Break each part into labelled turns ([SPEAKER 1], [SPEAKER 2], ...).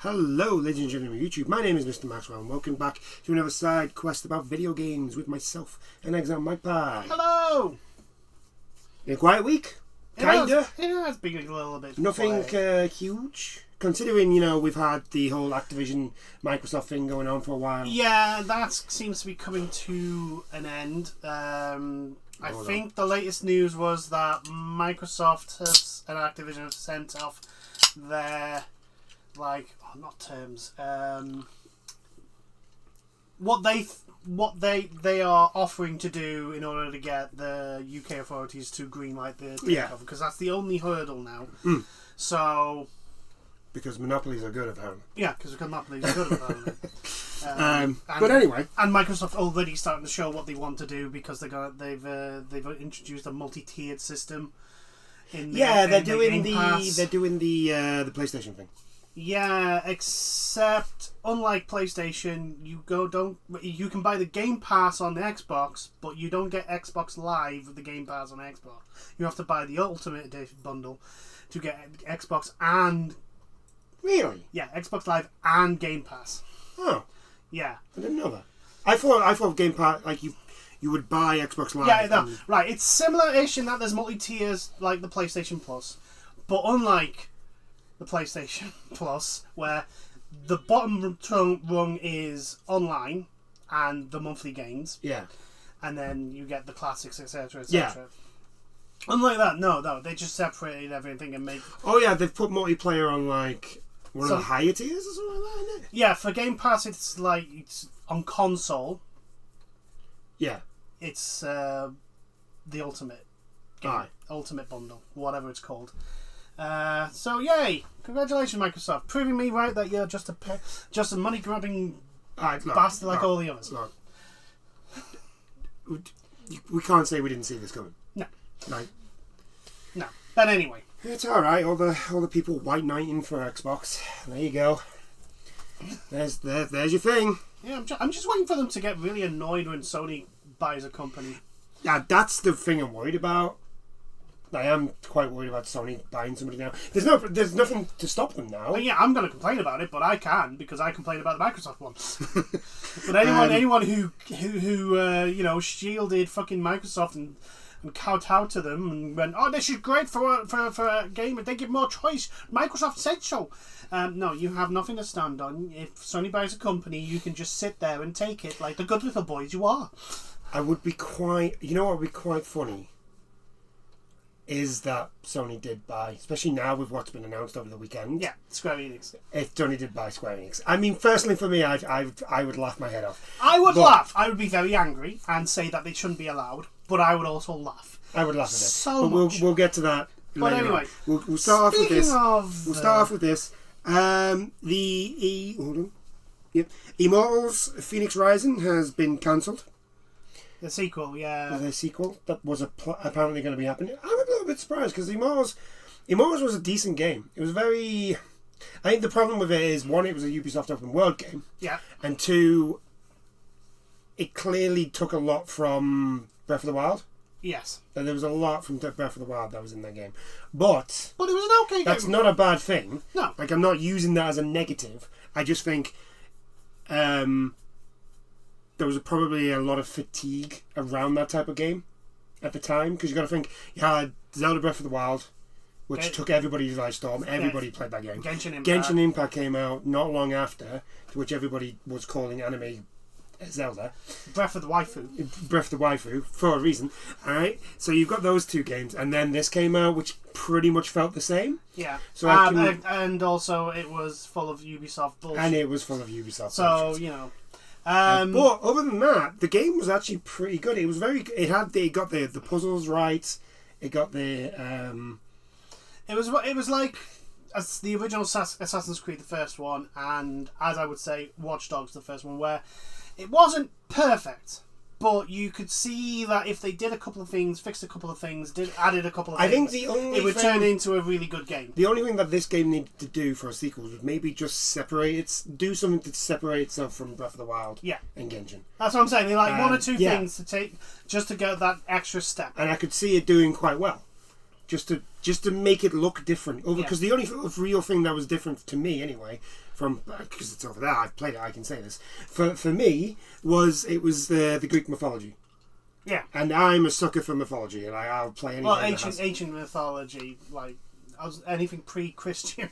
[SPEAKER 1] Hello, ladies and gentlemen of YouTube. My name is Mr. Maxwell, and welcome back to another side quest about video games with myself and Exile Magpie.
[SPEAKER 2] Hello!
[SPEAKER 1] A quiet week? Kinda?
[SPEAKER 2] It has been a little bit.
[SPEAKER 1] Nothing huge? Considering, we've had the whole Activision Microsoft thing going on for a while.
[SPEAKER 2] Yeah, that seems to be coming to an end. I think the latest news was that Microsoft and Activision have sent off their, not terms, what they are offering to do in order to get the UK authorities to greenlight the takeover, because that's the only hurdle now. So,
[SPEAKER 1] because monopolies are good, apparently.
[SPEAKER 2] Yeah, because monopolies are good, apparently.
[SPEAKER 1] But anyway,
[SPEAKER 2] and Microsoft already starting to show what they want to do, because they've introduced a multi-tiered system.
[SPEAKER 1] They're doing the PlayStation thing.
[SPEAKER 2] Yeah, except unlike PlayStation, you can buy the Game Pass on the Xbox, but you don't get Xbox Live with the Game Pass on Xbox. You have to buy the Ultimate Edition bundle to get Xbox and Xbox Live and Game Pass.
[SPEAKER 1] Oh,
[SPEAKER 2] yeah,
[SPEAKER 1] I didn't know that. I thought Game Pass you would buy Xbox Live.
[SPEAKER 2] Yeah, no, right. It's similar-ish in that there's multi-tiers like the PlayStation Plus, but unlike the PlayStation Plus, where the bottom rung is online and the monthly games, and then you get the classics, etc., etc. Yeah. Unlike that, no, they just separated everything and made.
[SPEAKER 1] Oh yeah, they've put multiplayer on one of the higher tiers or something like that, isn't it?
[SPEAKER 2] Yeah, for Game Pass, it's on console.
[SPEAKER 1] Yeah.
[SPEAKER 2] It's the ultimate game, ultimate bundle, whatever it's called. So yay! Congratulations, Microsoft, proving me right that you're just a money grabbing bastard like all the others.
[SPEAKER 1] We can't say we didn't see this coming.
[SPEAKER 2] No.
[SPEAKER 1] Right.
[SPEAKER 2] No. But anyway,
[SPEAKER 1] it's all right. All the people white knighting for Xbox. There you go. There's your thing.
[SPEAKER 2] Yeah, I'm just waiting for them to get really annoyed when Sony buys a company.
[SPEAKER 1] Yeah, that's the thing I'm worried about. I am quite worried about Sony buying somebody now. There's nothing to stop them now.
[SPEAKER 2] Well, yeah, I'm going to complain about it, but I can because I complained about the Microsoft one. But anyone who shielded fucking Microsoft and kowtowed to them and went, oh, this is great for a game, they give more choice. Microsoft said so. No, you have nothing to stand on. If Sony buys a company, you can just sit there and take it like the good little boys you are.
[SPEAKER 1] I would be quite... You know what would be quite funny? Is that Sony did buy, especially now with what's been announced over the weekend.
[SPEAKER 2] Yeah, Square Enix.
[SPEAKER 1] If Sony did buy Square Enix. I mean, personally for me, I would laugh my head off.
[SPEAKER 2] I would laugh. I would be very angry and say that they shouldn't be allowed, but I would also laugh.
[SPEAKER 1] I would laugh at it.
[SPEAKER 2] So
[SPEAKER 1] but
[SPEAKER 2] much.
[SPEAKER 1] We'll get to that later.
[SPEAKER 2] But anyway,
[SPEAKER 1] on. We'll start off with this.
[SPEAKER 2] We'll
[SPEAKER 1] start off with this. Hold on. Yep. Immortals Phoenix Rising has been cancelled.
[SPEAKER 2] The sequel, yeah.
[SPEAKER 1] The sequel that was apparently going to be happening. I'm a little bit surprised because Immortals was a decent game. It was very... I think the problem with it is, one, it was a Ubisoft open world game.
[SPEAKER 2] Yeah.
[SPEAKER 1] And two, it clearly took a lot from Breath of the Wild.
[SPEAKER 2] Yes.
[SPEAKER 1] And there was a lot from Breath of the Wild that was in that game. But
[SPEAKER 2] it was an okay game.
[SPEAKER 1] That's not a bad thing.
[SPEAKER 2] No.
[SPEAKER 1] I'm not using that as a negative. I just think... there was probably a lot of fatigue around that type of game at the time, because you got to think you had Zelda Breath of the Wild, which took everybody by storm. Everybody played that game.
[SPEAKER 2] Genshin
[SPEAKER 1] Impact came out not long after, to which everybody was calling anime Zelda.
[SPEAKER 2] Breath of the
[SPEAKER 1] Waifu, for a reason. Alright, so you've got those two games, and then this came out, which pretty much felt the same.
[SPEAKER 2] Yeah.
[SPEAKER 1] So
[SPEAKER 2] and also it was full of Ubisoft bullshit. So,
[SPEAKER 1] but other than that, the game was actually pretty good. It was it got the puzzles right. It got the
[SPEAKER 2] It was like as the original Assassin's Creed, the first one, and as I would say, Watch Dogs, the first one, where it wasn't perfect, but you could see that if they did a couple of things, fixed a couple of things, added a couple of things, it would turn into a really good game.
[SPEAKER 1] The only thing that this game needed to do for a sequel was maybe just do something to separate itself from Breath of the Wild and Genshin.
[SPEAKER 2] That's what I'm saying. They one or two things to take just to get that extra step.
[SPEAKER 1] And I could see it doing quite well. just to make it look different. Because the only real thing that was different to me, anyway, from because it's over there, I've played it, I can say this. For me, was the Greek mythology.
[SPEAKER 2] Yeah,
[SPEAKER 1] and I'm a sucker for mythology, and I'll play anything.
[SPEAKER 2] Well, ancient mythology, like anything pre-Christian,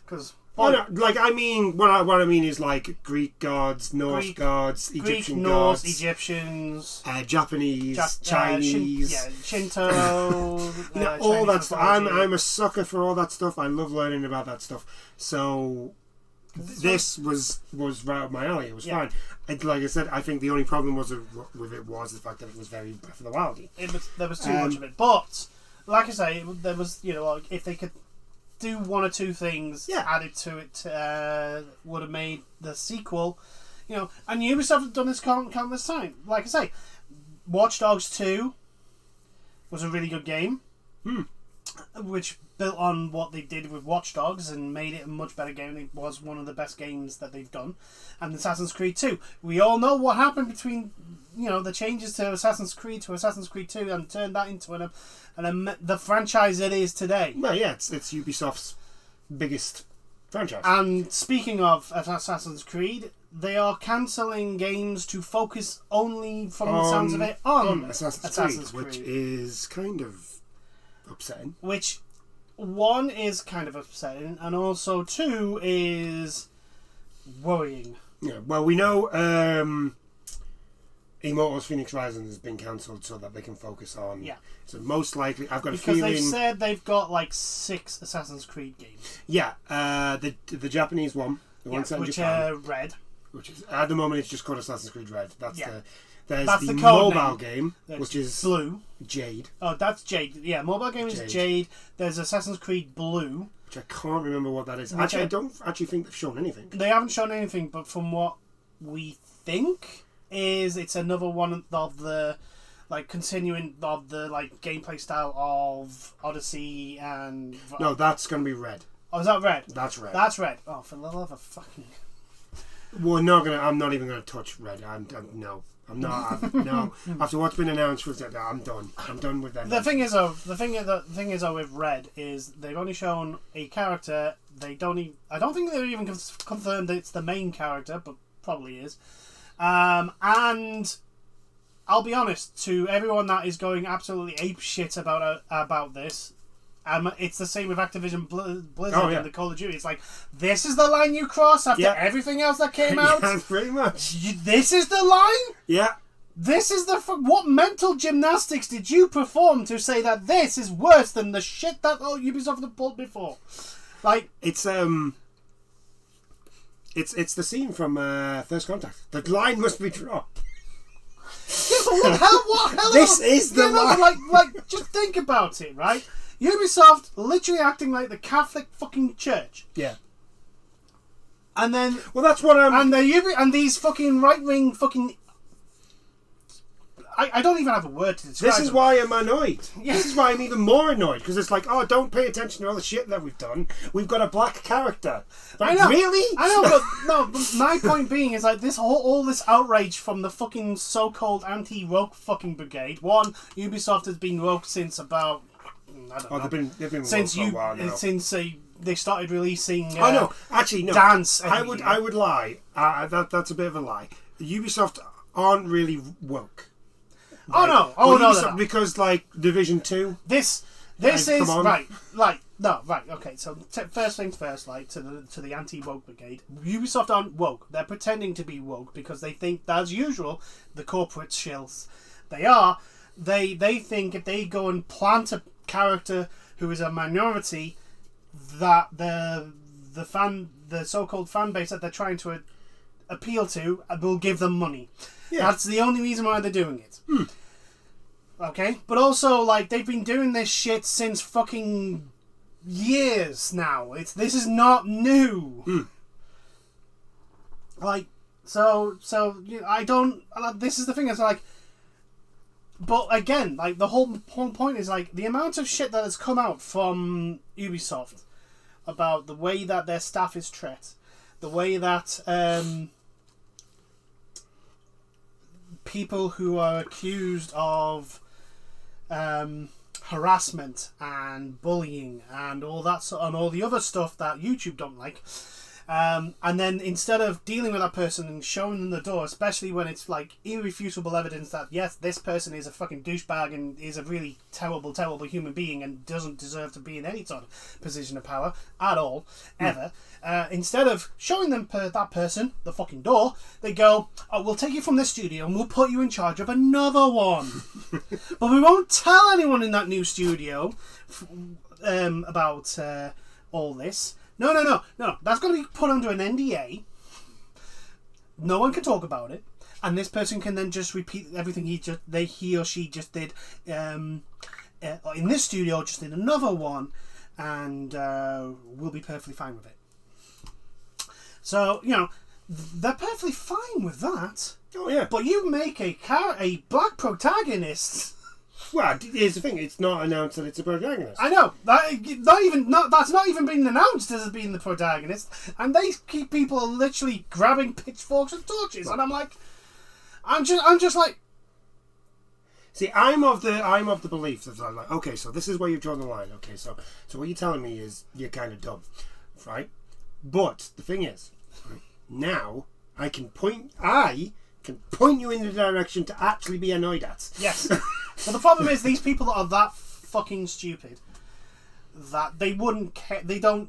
[SPEAKER 2] because.
[SPEAKER 1] Oh, no, like I mean, what I mean is like Greek gods, Norse gods, Egyptian
[SPEAKER 2] Norse,
[SPEAKER 1] gods,
[SPEAKER 2] Egyptians,
[SPEAKER 1] Japanese, Chinese,
[SPEAKER 2] Shinto,
[SPEAKER 1] all that stuff. I'm a sucker for all that stuff. I love learning about that stuff. So this was right up my alley. It was fine. Like I said, I think the only problem with it was the fact that it was very Breath of the Wildy.
[SPEAKER 2] There was too much of it, but like I say, there was like if they could do one or two things added to it would have made the sequel, and Ubisoft have done this countless time. Like I say, Watch Dogs 2 was a really good game, which built on what they did with Watch Dogs and made it a much better game. It was one of the best games that they've done. And Assassin's Creed 2, we all know what happened between the changes to Assassin's Creed 2 and turned that into the franchise it is today.
[SPEAKER 1] Well, yeah, it's Ubisoft's biggest franchise.
[SPEAKER 2] And speaking of Assassin's Creed, they are cancelling games to focus only, from the sounds of it, on Assassin's Creed,
[SPEAKER 1] which is kind of upsetting.
[SPEAKER 2] Which, one, is kind of upsetting, and also, two, is worrying.
[SPEAKER 1] Yeah, well, we know Immortals Phoenix Rising has been cancelled so that they can focus on... Yeah. So most likely, I've got a feeling...
[SPEAKER 2] Because they've said they've got like 6 Assassin's Creed games.
[SPEAKER 1] Yeah, the Japanese one. The one set in Japan.
[SPEAKER 2] Red.
[SPEAKER 1] Which is, at the moment, it's just called Assassin's Creed Red. That's There's
[SPEAKER 2] that's
[SPEAKER 1] the
[SPEAKER 2] name.
[SPEAKER 1] mobile game, which is
[SPEAKER 2] Blue.
[SPEAKER 1] Jade.
[SPEAKER 2] Oh, that's Jade. Yeah, mobile game is Jade. There's Assassin's Creed Blue.
[SPEAKER 1] Which I can't remember what that is. Actually, I don't actually think they've shown anything.
[SPEAKER 2] They haven't shown anything, but from what we think it's another one of the continuing of the gameplay style of Odyssey and...
[SPEAKER 1] No, that's going to be Red.
[SPEAKER 2] Oh, is that Red?
[SPEAKER 1] That's Red.
[SPEAKER 2] That's Red. Oh, for the love of fucking...
[SPEAKER 1] Well, I'm not even going to touch Red. No. I'm not. No. After what's been announced, I'm done. I'm done with that.
[SPEAKER 2] The thing is, with Red is they've only shown a character. They don't even. I don't think they've even confirmed that it's the main character, but probably is. And I'll be honest, to everyone that is going absolutely ape shit about this. It's the same with Activision Blizzard and the Call of Duty. It's like, this is the line you cross after everything else that came out?
[SPEAKER 1] Yeah, pretty much.
[SPEAKER 2] This is the line?
[SPEAKER 1] Yeah.
[SPEAKER 2] This is what mental gymnastics did you perform to say that this is worse than the shit that Ubisoft have pulled before?
[SPEAKER 1] It's the scene from First Contact. The line must be dropped.
[SPEAKER 2] What hell?
[SPEAKER 1] This is the line.
[SPEAKER 2] Just think about it, right? Ubisoft literally acting like the Catholic fucking church.
[SPEAKER 1] Yeah.
[SPEAKER 2] And then...
[SPEAKER 1] Well, that's what I'm...
[SPEAKER 2] And these fucking right-wing fucking... I don't even have a word to describe
[SPEAKER 1] This is
[SPEAKER 2] them.
[SPEAKER 1] why I'm annoyed. Yeah. This is why I'm even more annoyed. Because it's like, don't pay attention to all the shit that we've done. We've got a black character.
[SPEAKER 2] I know.
[SPEAKER 1] Really?
[SPEAKER 2] I know, but my point being is this all this outrage from the fucking so-called anti-woke fucking brigade. One, Ubisoft has been woke since about... I don't know.
[SPEAKER 1] They've been
[SPEAKER 2] since
[SPEAKER 1] for a while now.
[SPEAKER 2] Since they started releasing.
[SPEAKER 1] No, actually no.
[SPEAKER 2] Dance.
[SPEAKER 1] I would lie. That's a bit of a lie. Ubisoft aren't really woke.
[SPEAKER 2] Right? No,
[SPEAKER 1] because Division 2.
[SPEAKER 2] This is right. Okay. So first things first. To the anti-woke brigade, Ubisoft aren't woke. They're pretending to be woke because they think, as usual, the corporate shills they are. They think if they go and plant a character who is a minority, that the so-called fan base that they're trying to appeal to will give them money. Yeah. That's the only reason why they're doing it. Okay, but also they've been doing this shit since fucking years now. This is not new. So I don't. This is the thing. It's but again, the whole point is the amount of shit that has come out from Ubisoft about the way that their staff is treated, the way that people who are accused of harassment and bullying and all that and all the other stuff that YouTube don't like. And then instead of dealing with that person and showing them the door, especially when it's like irrefutable evidence that yes, this person is a fucking douchebag and is a really terrible, terrible human being and doesn't deserve to be in any sort of position of power at all, ever. Instead of showing them that person the fucking door, they go, "Oh, we'll take you from this studio and we'll put you in charge of another one." But we won't tell anyone in that new studio about all this. No. That's going to be put under an NDA. No one can talk about it, and this person can then just repeat everything he or she just did in this studio. Just did another one, and we'll be perfectly fine with it. So they're perfectly fine with that.
[SPEAKER 1] Oh yeah.
[SPEAKER 2] But you make a black protagonist.
[SPEAKER 1] Well, here's the thing: it's not announced that it's a protagonist.
[SPEAKER 2] I know that's not even been announced as being the protagonist, and they keep people literally grabbing pitchforks and torches, and I'm just like.
[SPEAKER 1] See, I'm of the belief that I'm like, okay, so this is where you've drawn the line. Okay, so what you're telling me is you're kind of dumb, right? But the thing is, now I can point you in the direction to actually be annoyed at.
[SPEAKER 2] Yes. But the problem is these people are that fucking stupid that they wouldn't care. They don't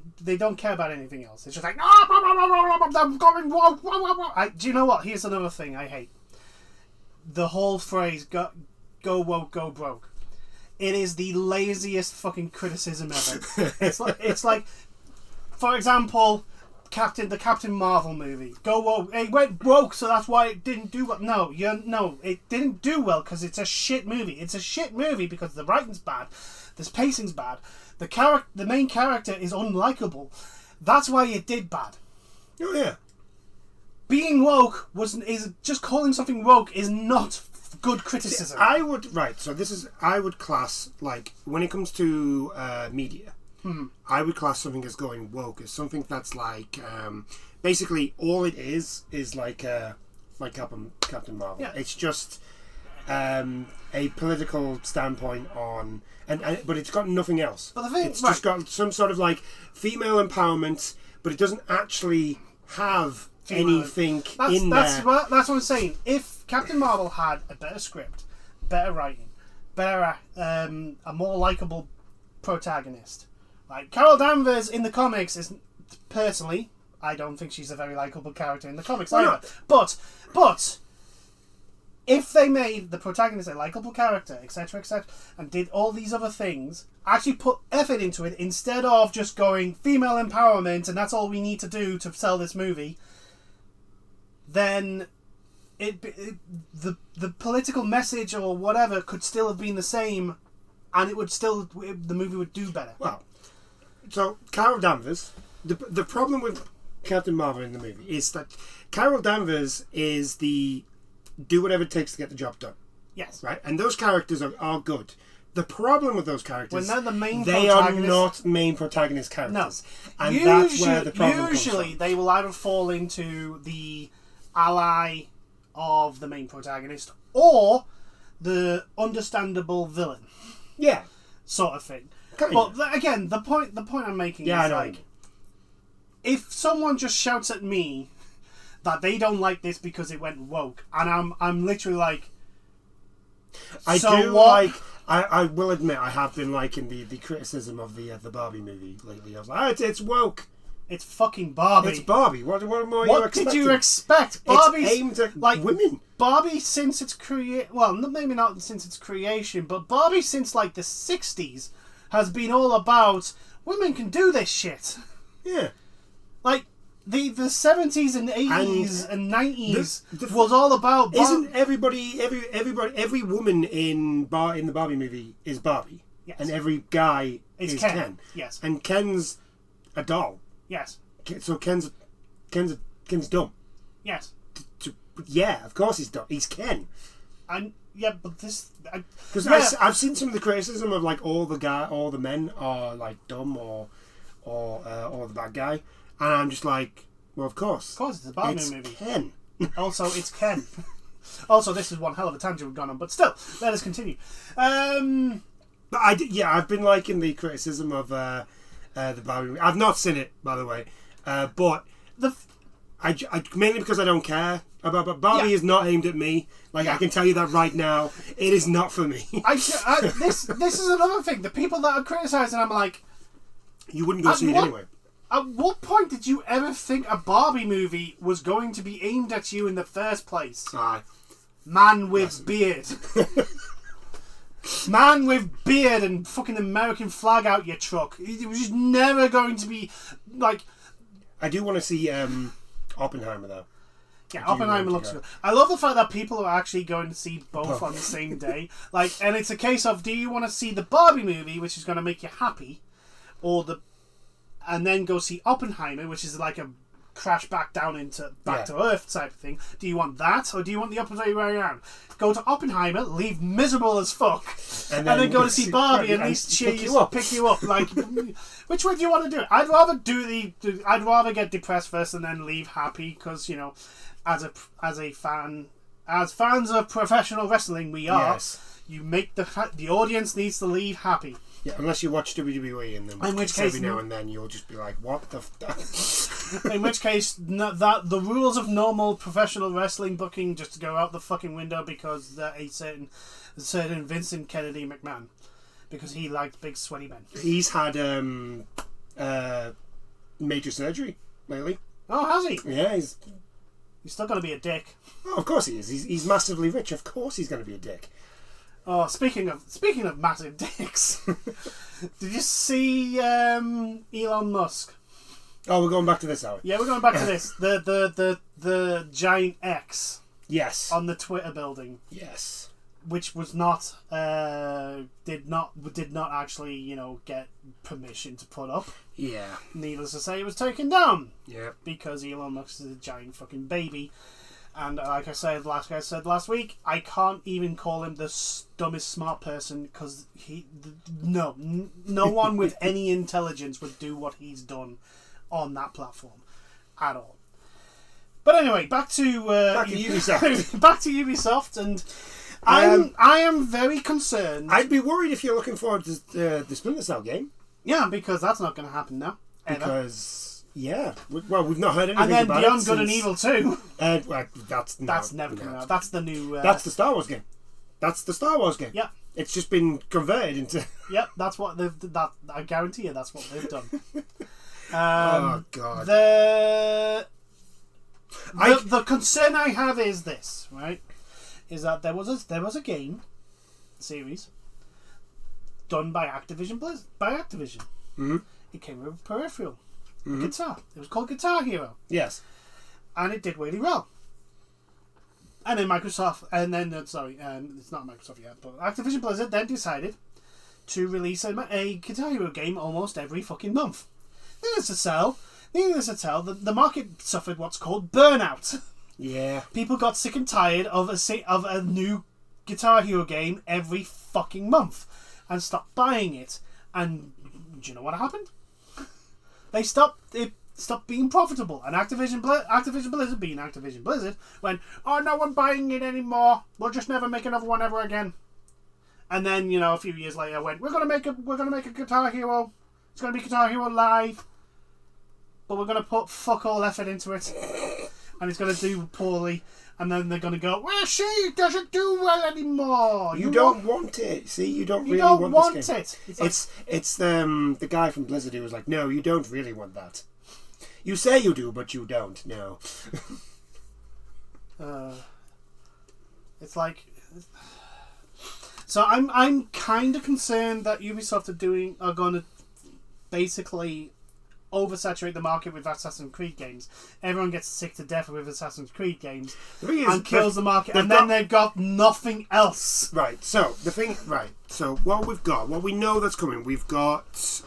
[SPEAKER 2] care about anything else. It's just like, I'm going woke. Do you know what? Here's another thing I hate. The whole phrase "go woke, go broke." It is the laziest fucking criticism ever. It's like, for example, the Captain Marvel movie. Go woke. It went woke, so that's why it didn't do well. No, it didn't do well because it's a shit movie. It's a shit movie because the writing's bad, the pacing's bad, the main character is unlikable. That's why it did bad.
[SPEAKER 1] Oh yeah.
[SPEAKER 2] Being woke is just calling something woke is not good criticism.
[SPEAKER 1] See, I would class, like, when it comes to media. I would class something as going woke as something that's like basically all it is like Captain Marvel. Yeah. It's just a political standpoint on but it's got nothing else.
[SPEAKER 2] But the thing,
[SPEAKER 1] it's just got some sort of like female empowerment, but it doesn't actually have anything in there.
[SPEAKER 2] That's what I'm saying. If Captain Marvel had a better script, better writing, better a more likable protagonist. Like, Carol Danvers in the comics is, personally, I don't think she's a very likeable character in the comics either. But if they made the protagonist a likeable character, etc., and did all these other things, actually put effort into it instead of just going female empowerment and that's all we need to do to sell this movie, then the political message or whatever could still have been the same, and the movie would do better.
[SPEAKER 1] Well. So, Carol Danvers, the problem with Captain Marvel in the movie is that Carol Danvers is the do whatever it takes to get the job done.
[SPEAKER 2] Yes.
[SPEAKER 1] Right? And those characters are good. The problem with those characters,
[SPEAKER 2] when they're the main
[SPEAKER 1] they are not main protagonist characters. No. And that's where the problem comes from.
[SPEAKER 2] Usually, they will either fall into the ally of the main protagonist or the understandable villain.
[SPEAKER 1] Yeah.
[SPEAKER 2] Sort of thing. But again, the point I'm making is like, if someone just shouts at me that they don't like this because it went woke, and I'm literally like,
[SPEAKER 1] I will admit I have been liking the criticism of the Barbie movie lately. I was like, it's woke.
[SPEAKER 2] It's fucking Barbie.
[SPEAKER 1] It's Barbie. What more
[SPEAKER 2] you expecting? What did you expect? Barbie's
[SPEAKER 1] aimed at women.
[SPEAKER 2] Barbie since its maybe not since its creation, but Barbie since like the 60s has been all about women can do this shit.
[SPEAKER 1] Yeah.
[SPEAKER 2] Like the 70s and 80s and 90s was all about
[SPEAKER 1] isn't every woman in the Barbie movie is Barbie.
[SPEAKER 2] Yes.
[SPEAKER 1] And every guy is Ken.
[SPEAKER 2] Yes.
[SPEAKER 1] And Ken's a doll.
[SPEAKER 2] Yes.
[SPEAKER 1] So Ken's dumb.
[SPEAKER 2] Yes.
[SPEAKER 1] Yeah, of course he's dumb. He's Ken.
[SPEAKER 2] And yeah, but this
[SPEAKER 1] because I've seen some of the criticism of like all the men are like dumb or the bad guy, and I'm just like, well, of course,
[SPEAKER 2] it's a Barbie movie.
[SPEAKER 1] Ken.
[SPEAKER 2] Also, it's Ken. Also, this is one hell of a tangent we've gone on, but still, let us continue.
[SPEAKER 1] But I've been liking the criticism of the Barbie movie. I've not seen it, by the way, but I mainly because I don't care about. But Barbie is not aimed at me. Like I can tell you that right now, it is not for me.
[SPEAKER 2] This is another thing. The people that are criticising, I'm like,
[SPEAKER 1] you wouldn't go see it anyway.
[SPEAKER 2] At what point did you ever think a Barbie movie was going to be aimed at you in the first place?
[SPEAKER 1] Aye.
[SPEAKER 2] Man with beard. Man with beard and fucking American flag out your truck. It was just never going to be like.
[SPEAKER 1] I do want to see Oppenheimer though.
[SPEAKER 2] Yeah, Oppenheimer looks good. I love the fact that people are actually going to see both on the same day. Like, and it's a case of, do you want to see the Barbie movie, which is going to make you happy, and then go see Oppenheimer, which is like a crash back down into back to Earth type of thing. Do you want that, or do you want the opposite way around? Go to Oppenheimer, leave miserable as fuck, and then go to see Barbie and at least cheer you up, pick you up. Like, which way do you want to do it? I'd rather get depressed first and then leave happy, because as fans of professional wrestling, we are. Yes. You make the audience needs to leave happy.
[SPEAKER 1] Yeah, unless you watch WWE, and then every now and then you'll just be like, "What the?"
[SPEAKER 2] In which case, the rules of normal professional wrestling booking just go out the fucking window because a certain Vincent Kennedy McMahon, because he liked big sweaty men.
[SPEAKER 1] He's had major surgery lately.
[SPEAKER 2] Oh, has he?
[SPEAKER 1] Yeah, he's
[SPEAKER 2] still going to be a dick.
[SPEAKER 1] Oh, of course he is. He's massively rich. Of course he's going to be a dick.
[SPEAKER 2] Oh, speaking of massive dicks, did you see Elon Musk?
[SPEAKER 1] Oh, we're going back to this, are we?
[SPEAKER 2] Yeah, we're going back to this. The giant X.
[SPEAKER 1] Yes.
[SPEAKER 2] On the Twitter building.
[SPEAKER 1] Yes.
[SPEAKER 2] Which was not did not actually get permission to put up.
[SPEAKER 1] Yeah.
[SPEAKER 2] Needless to say, it was taken down.
[SPEAKER 1] Yeah.
[SPEAKER 2] Because Elon Musk is a giant fucking baby. And like I said last week, I can't even call him the dumbest smart person, because no one with any intelligence would do what he's done on that platform at all. But anyway, back to
[SPEAKER 1] Ubisoft.
[SPEAKER 2] Back to Ubisoft, and I am very concerned.
[SPEAKER 1] I'd be worried if you're looking forward to the Splinter Cell game.
[SPEAKER 2] Yeah, because that's not going to happen now. Ever.
[SPEAKER 1] Because. Yeah, well, we've not heard anything
[SPEAKER 2] about it. And then Beyond
[SPEAKER 1] Good
[SPEAKER 2] and Evil 2.
[SPEAKER 1] That's
[SPEAKER 2] never coming out. That's the new...
[SPEAKER 1] that's the Star Wars game. That's the Star Wars game.
[SPEAKER 2] Yeah.
[SPEAKER 1] It's just been converted into...
[SPEAKER 2] Yep, that's what they've... I guarantee you that's what they've done.
[SPEAKER 1] Oh, God.
[SPEAKER 2] The concern I have is this, right? Is that there was a game series done by Activision
[SPEAKER 1] Mm-hmm.
[SPEAKER 2] It came with a peripheral. Guitar. It was called Guitar Hero.
[SPEAKER 1] Yes.
[SPEAKER 2] And it did really well. And then it's not Microsoft yet, but Activision Blizzard then decided to release a Guitar Hero game almost every fucking month. Needless to tell, the market suffered what's called burnout.
[SPEAKER 1] Yeah.
[SPEAKER 2] People got sick and tired of a new Guitar Hero game every fucking month and stopped buying it. And do you know what happened? It stopped being profitable, and Activision Blizzard, being Activision Blizzard, went, "Oh, no one buying it anymore. We'll just never make another one ever again." And then a few years later, went, "We're gonna make a Guitar Hero. It's gonna be Guitar Hero Live, but we're gonna put fuck all effort into it, and it's gonna do poorly." And then they're gonna go, "Well, see, it doesn't do well anymore.
[SPEAKER 1] You don't want it. See, you don't really want this game. It's the guy from Blizzard who was like, "No, you don't really want that. You say you do, but you don't. No."
[SPEAKER 2] It's like, so I'm kind of concerned that Ubisoft are going to basically oversaturate the market with Assassin's Creed games. Everyone gets sick to death with Assassin's Creed games and kills the market, and then they've got nothing else.
[SPEAKER 1] Right. So what we know that's coming, we've got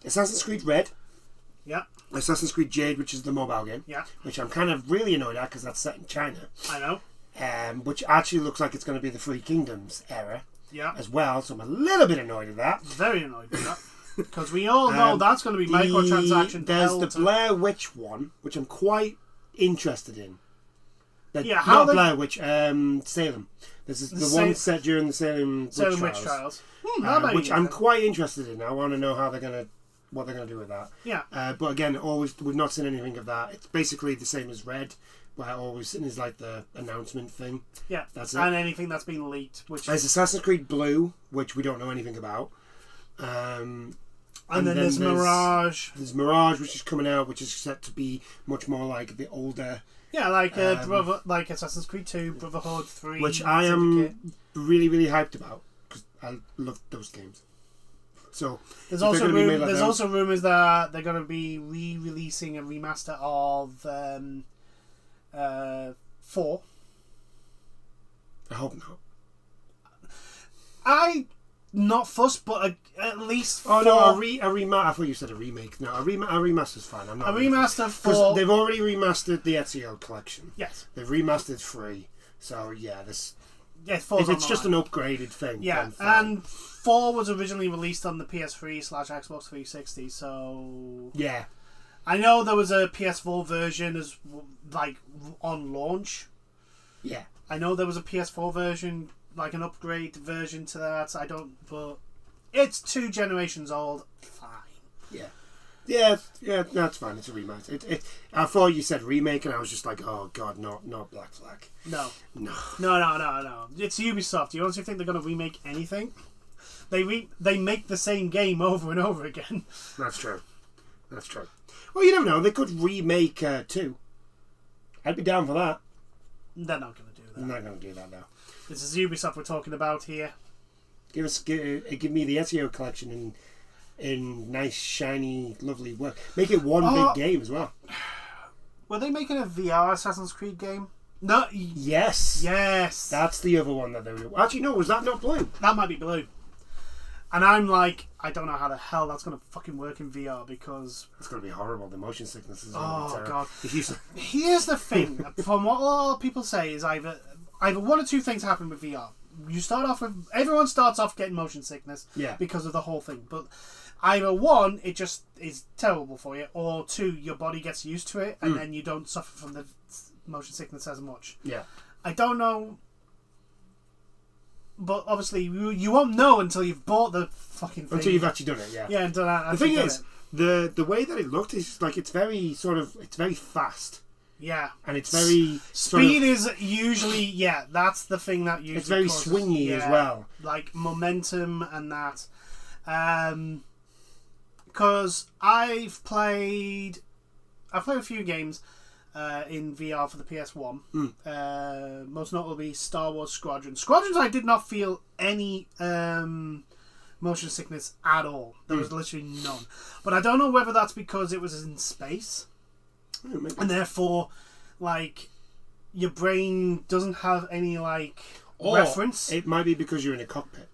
[SPEAKER 1] Assassin's Creed Red.
[SPEAKER 2] Yeah.
[SPEAKER 1] Assassin's Creed Jade, which is the mobile game.
[SPEAKER 2] Yeah.
[SPEAKER 1] Which I'm kind of really annoyed at because that's set in China.
[SPEAKER 2] I know.
[SPEAKER 1] Which actually looks like it's going to be the Three Kingdoms era.
[SPEAKER 2] Yeah.
[SPEAKER 1] As well, so I'm a little bit annoyed at that.
[SPEAKER 2] Very annoyed with that. Because we all know that's going to be microtransaction.
[SPEAKER 1] There's the Blair Witch one, which I'm quite interested in. Not Blair Witch, Salem. This is the one set during the Salem Witch Trials. Which I'm quite interested in. I want to know what they're gonna do with that.
[SPEAKER 2] Yeah.
[SPEAKER 1] But again, we've not seen anything of that. It's basically the same as Red, where all we've seen is like the announcement thing.
[SPEAKER 2] Yeah.
[SPEAKER 1] That's it.
[SPEAKER 2] And anything that's been leaked, which
[SPEAKER 1] there's Assassin's Creed Blue, which we don't know anything about. And
[SPEAKER 2] then there's Mirage.
[SPEAKER 1] There's Mirage, which is coming out, which is set to be much more like the older.
[SPEAKER 2] Yeah, like Assassin's Creed 2, Brotherhood 3,
[SPEAKER 1] which I am really, really hyped about because I love those games. So
[SPEAKER 2] there's also rumors that they're going to be re-releasing a remaster of 4.
[SPEAKER 1] I hope not.
[SPEAKER 2] Not fussed, but at least.
[SPEAKER 1] Oh no, a remaster. I thought you said a remake. No, a remaster's fine. I'm not.
[SPEAKER 2] A remaster
[SPEAKER 1] because they've already remastered the Ezio collection.
[SPEAKER 2] Yes.
[SPEAKER 1] They've remastered 3. So yeah, this.
[SPEAKER 2] Yeah,
[SPEAKER 1] if it's just an upgraded thing.
[SPEAKER 2] Yeah, and 4 was originally released on the PS3/Xbox 360. So
[SPEAKER 1] yeah,
[SPEAKER 2] I know there was a PS4 version as on launch.
[SPEAKER 1] Yeah,
[SPEAKER 2] I know there was a PS4 version. Like an upgrade version to that. But it's 2 generations old. Fine.
[SPEAKER 1] Yeah, that's fine. It's a remake. I thought you said remake, and I was just like, oh god, not Black Flag.
[SPEAKER 2] No.
[SPEAKER 1] No.
[SPEAKER 2] It's Ubisoft. You honestly think they're going to remake anything? They make the same game over and over again.
[SPEAKER 1] That's true. Well, you never know. They could remake 2. I'd be down for that.
[SPEAKER 2] They're not going to do that.
[SPEAKER 1] They're not going to do that now.
[SPEAKER 2] This is Ubisoft we're talking about here.
[SPEAKER 1] Give me the Ezio collection in nice, shiny, lovely work. Make it one big game as well.
[SPEAKER 2] Were they making a VR Assassin's Creed game? No.
[SPEAKER 1] Yes. That's the other one that they were. Actually, no. Was that not Blue?
[SPEAKER 2] That might be Blue. And I'm like, I don't know how the hell that's going to fucking work in VR because
[SPEAKER 1] it's going to be horrible. The motion sickness is.
[SPEAKER 2] Oh god.
[SPEAKER 1] If
[SPEAKER 2] Here's the thing. From what a lot of people say is either one or two things happen with VR. Everyone starts off getting motion sickness because of the whole thing. But either one, it just is terrible for you, or 2, your body gets used to it and then you don't suffer from the motion sickness as much.
[SPEAKER 1] Yeah.
[SPEAKER 2] I don't know. But obviously, you won't know until you've bought the fucking thing.
[SPEAKER 1] Until you've actually done it, yeah.
[SPEAKER 2] Yeah, until
[SPEAKER 1] the thing is, the way that it looked is like it's very fast.
[SPEAKER 2] Yeah.
[SPEAKER 1] And it's very...
[SPEAKER 2] Speed is usually... Yeah, that's the thing that usually
[SPEAKER 1] it's very
[SPEAKER 2] causes,
[SPEAKER 1] swingy as well.
[SPEAKER 2] Like momentum and that. Because I've played a few games in VR for the PS1. Most notably Star Wars Squadrons. Squadrons, I did not feel any motion sickness at all. There was literally none. But I don't know whether that's because it was in space. And therefore, like, your brain doesn't have any, like, reference.
[SPEAKER 1] It might be because you're in a cockpit.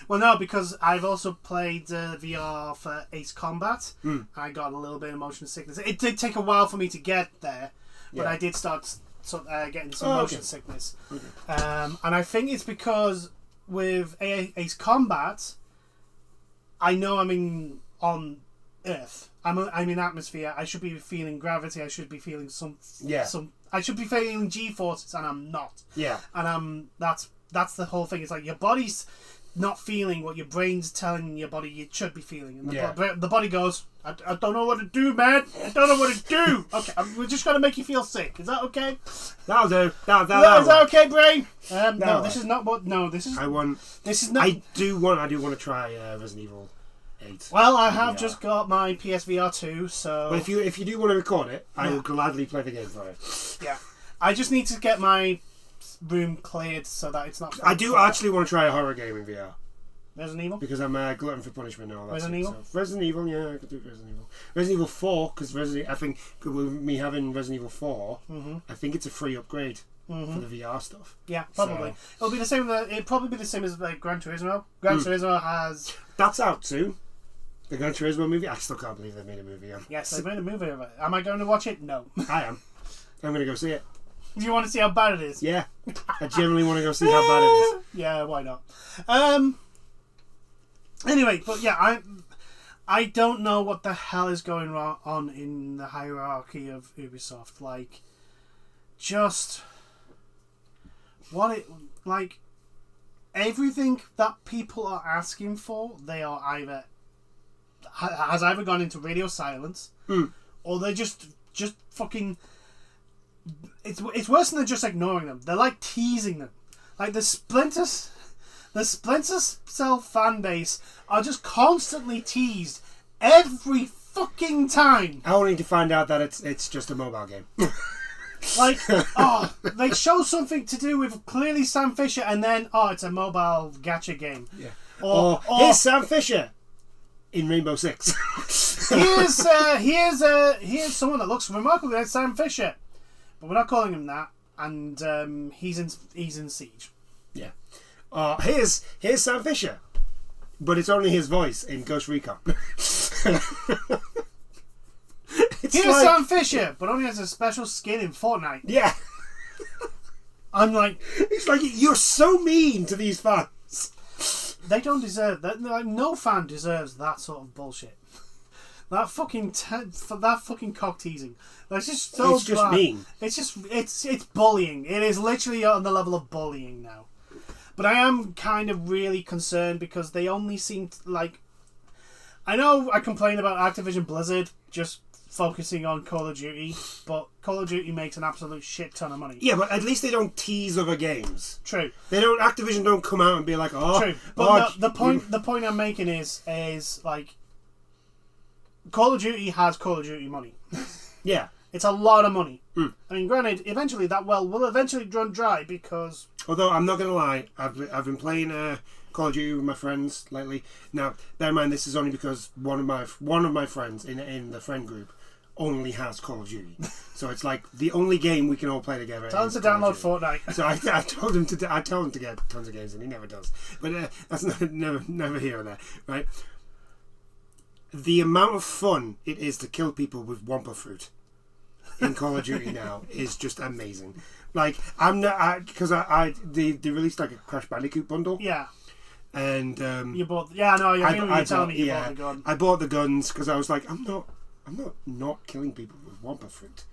[SPEAKER 2] Well, no, because I've also played VR for Ace Combat. I got a little bit of motion sickness. It did take a while for me to get there, but I did start getting some motion sickness.
[SPEAKER 1] Okay.
[SPEAKER 2] And I think it's because with Ace Combat, I know I'm on Earth. I'm in atmosphere. I should be feeling gravity. I should be feeling some. I should be feeling G-forces, and I'm not.
[SPEAKER 1] Yeah.
[SPEAKER 2] And that's the whole thing. It's like your body's not feeling what your brain's telling your body it should be feeling, and the body goes, I don't know what to do, man. I don't know what to do. Okay, we're just gonna make you feel sick. Is that okay?
[SPEAKER 1] That'll do. Is
[SPEAKER 2] that okay, brain? No, this is not what. No, this is. This is not.
[SPEAKER 1] I do want to try Resident Evil 8.
[SPEAKER 2] Well, I have just got my PSVR 2, so.
[SPEAKER 1] But if you do want to record it, I will gladly play the game for it.
[SPEAKER 2] Yeah, I just need to get my room cleared so that it's not.
[SPEAKER 1] I do actually want to try a horror game in VR.
[SPEAKER 2] Resident Evil?
[SPEAKER 1] Because I'm a glutton for punishment and all that.
[SPEAKER 2] Resident Evil?
[SPEAKER 1] So Resident Evil, yeah, I could do Resident Evil. Resident Evil 4, because I think with me having Resident Evil 4, I think it's a free upgrade for the VR stuff.
[SPEAKER 2] Yeah, probably. So, it'll be the same. It'll probably be the same as Gran Turismo. Gran Turismo has.
[SPEAKER 1] That's out soon. The Gran Turismo movie. I still can't believe they made a movie.
[SPEAKER 2] Yes, they made a movie of it. Am I going to watch it? No.
[SPEAKER 1] I am. I'm going to go see it.
[SPEAKER 2] Do you want to see how bad it is?
[SPEAKER 1] Yeah, I genuinely want to go see how bad it is.
[SPEAKER 2] Yeah, why not? Anyway, but yeah, I don't know what the hell is going on in the hierarchy of Ubisoft. Like, just like everything that people are asking for, they are either has either gone into radio silence, or they just fucking. It's worse than just ignoring them. They're like teasing them. Like the Splinter Cell fan base are just constantly teased every fucking time.
[SPEAKER 1] Only to find out that it's just a mobile game.
[SPEAKER 2] Like, they show something to do with clearly Sam Fisher, and then it's a mobile gacha game.
[SPEAKER 1] Yeah. Or here's Sam Fisher in Rainbow Six.
[SPEAKER 2] here's someone that looks remarkably like Sam Fisher, but we're not calling him that, and he's in Siege.
[SPEAKER 1] Yeah. Here's Sam Fisher, but it's only his voice in Ghost Recon.
[SPEAKER 2] Here's Sam Fisher, but only has a special skin in Fortnite.
[SPEAKER 1] Yeah.
[SPEAKER 2] I'm like...
[SPEAKER 1] It's like, you're so mean to these fans.
[SPEAKER 2] They don't deserve that. Like, no fan deserves that sort of bullshit. That fucking cock teasing. That's just so
[SPEAKER 1] It's just mean.
[SPEAKER 2] It's just... It's bullying. It is literally on the level of bullying now. But I am kind of really concerned because they only seem like... I know I complain about Activision Blizzard just focusing on Call of Duty, but Call of Duty makes an absolute shit ton of money.
[SPEAKER 1] Yeah, but at least they don't tease other games.
[SPEAKER 2] True.
[SPEAKER 1] Activision don't come out and be like,
[SPEAKER 2] True. But the point I'm making is like Call of Duty has Call of Duty money.
[SPEAKER 1] Yeah.
[SPEAKER 2] It's a lot of money. I mean, granted, eventually that well will eventually run dry because...
[SPEAKER 1] Although, I'm not going to lie, I've been playing Call of Duty with my friends lately. Now, bear in mind, this is only because one of my friends in the friend group only has Call of Duty. So it's like the only game we can all play together.
[SPEAKER 2] Tell him to download Fortnite.
[SPEAKER 1] So I told him to get tons of games, and he never does. But that's never here or there, right? The amount of fun it is to kill people with Wampa fruit in Call of Duty now is just amazing. Like, I'm not, because they released like a Crash Bandicoot bundle.
[SPEAKER 2] Yeah.
[SPEAKER 1] And
[SPEAKER 2] you bought, yeah, no, you're telling me you bought the gun.
[SPEAKER 1] I bought the guns because I was like, I'm not killing people with Wampa fruit.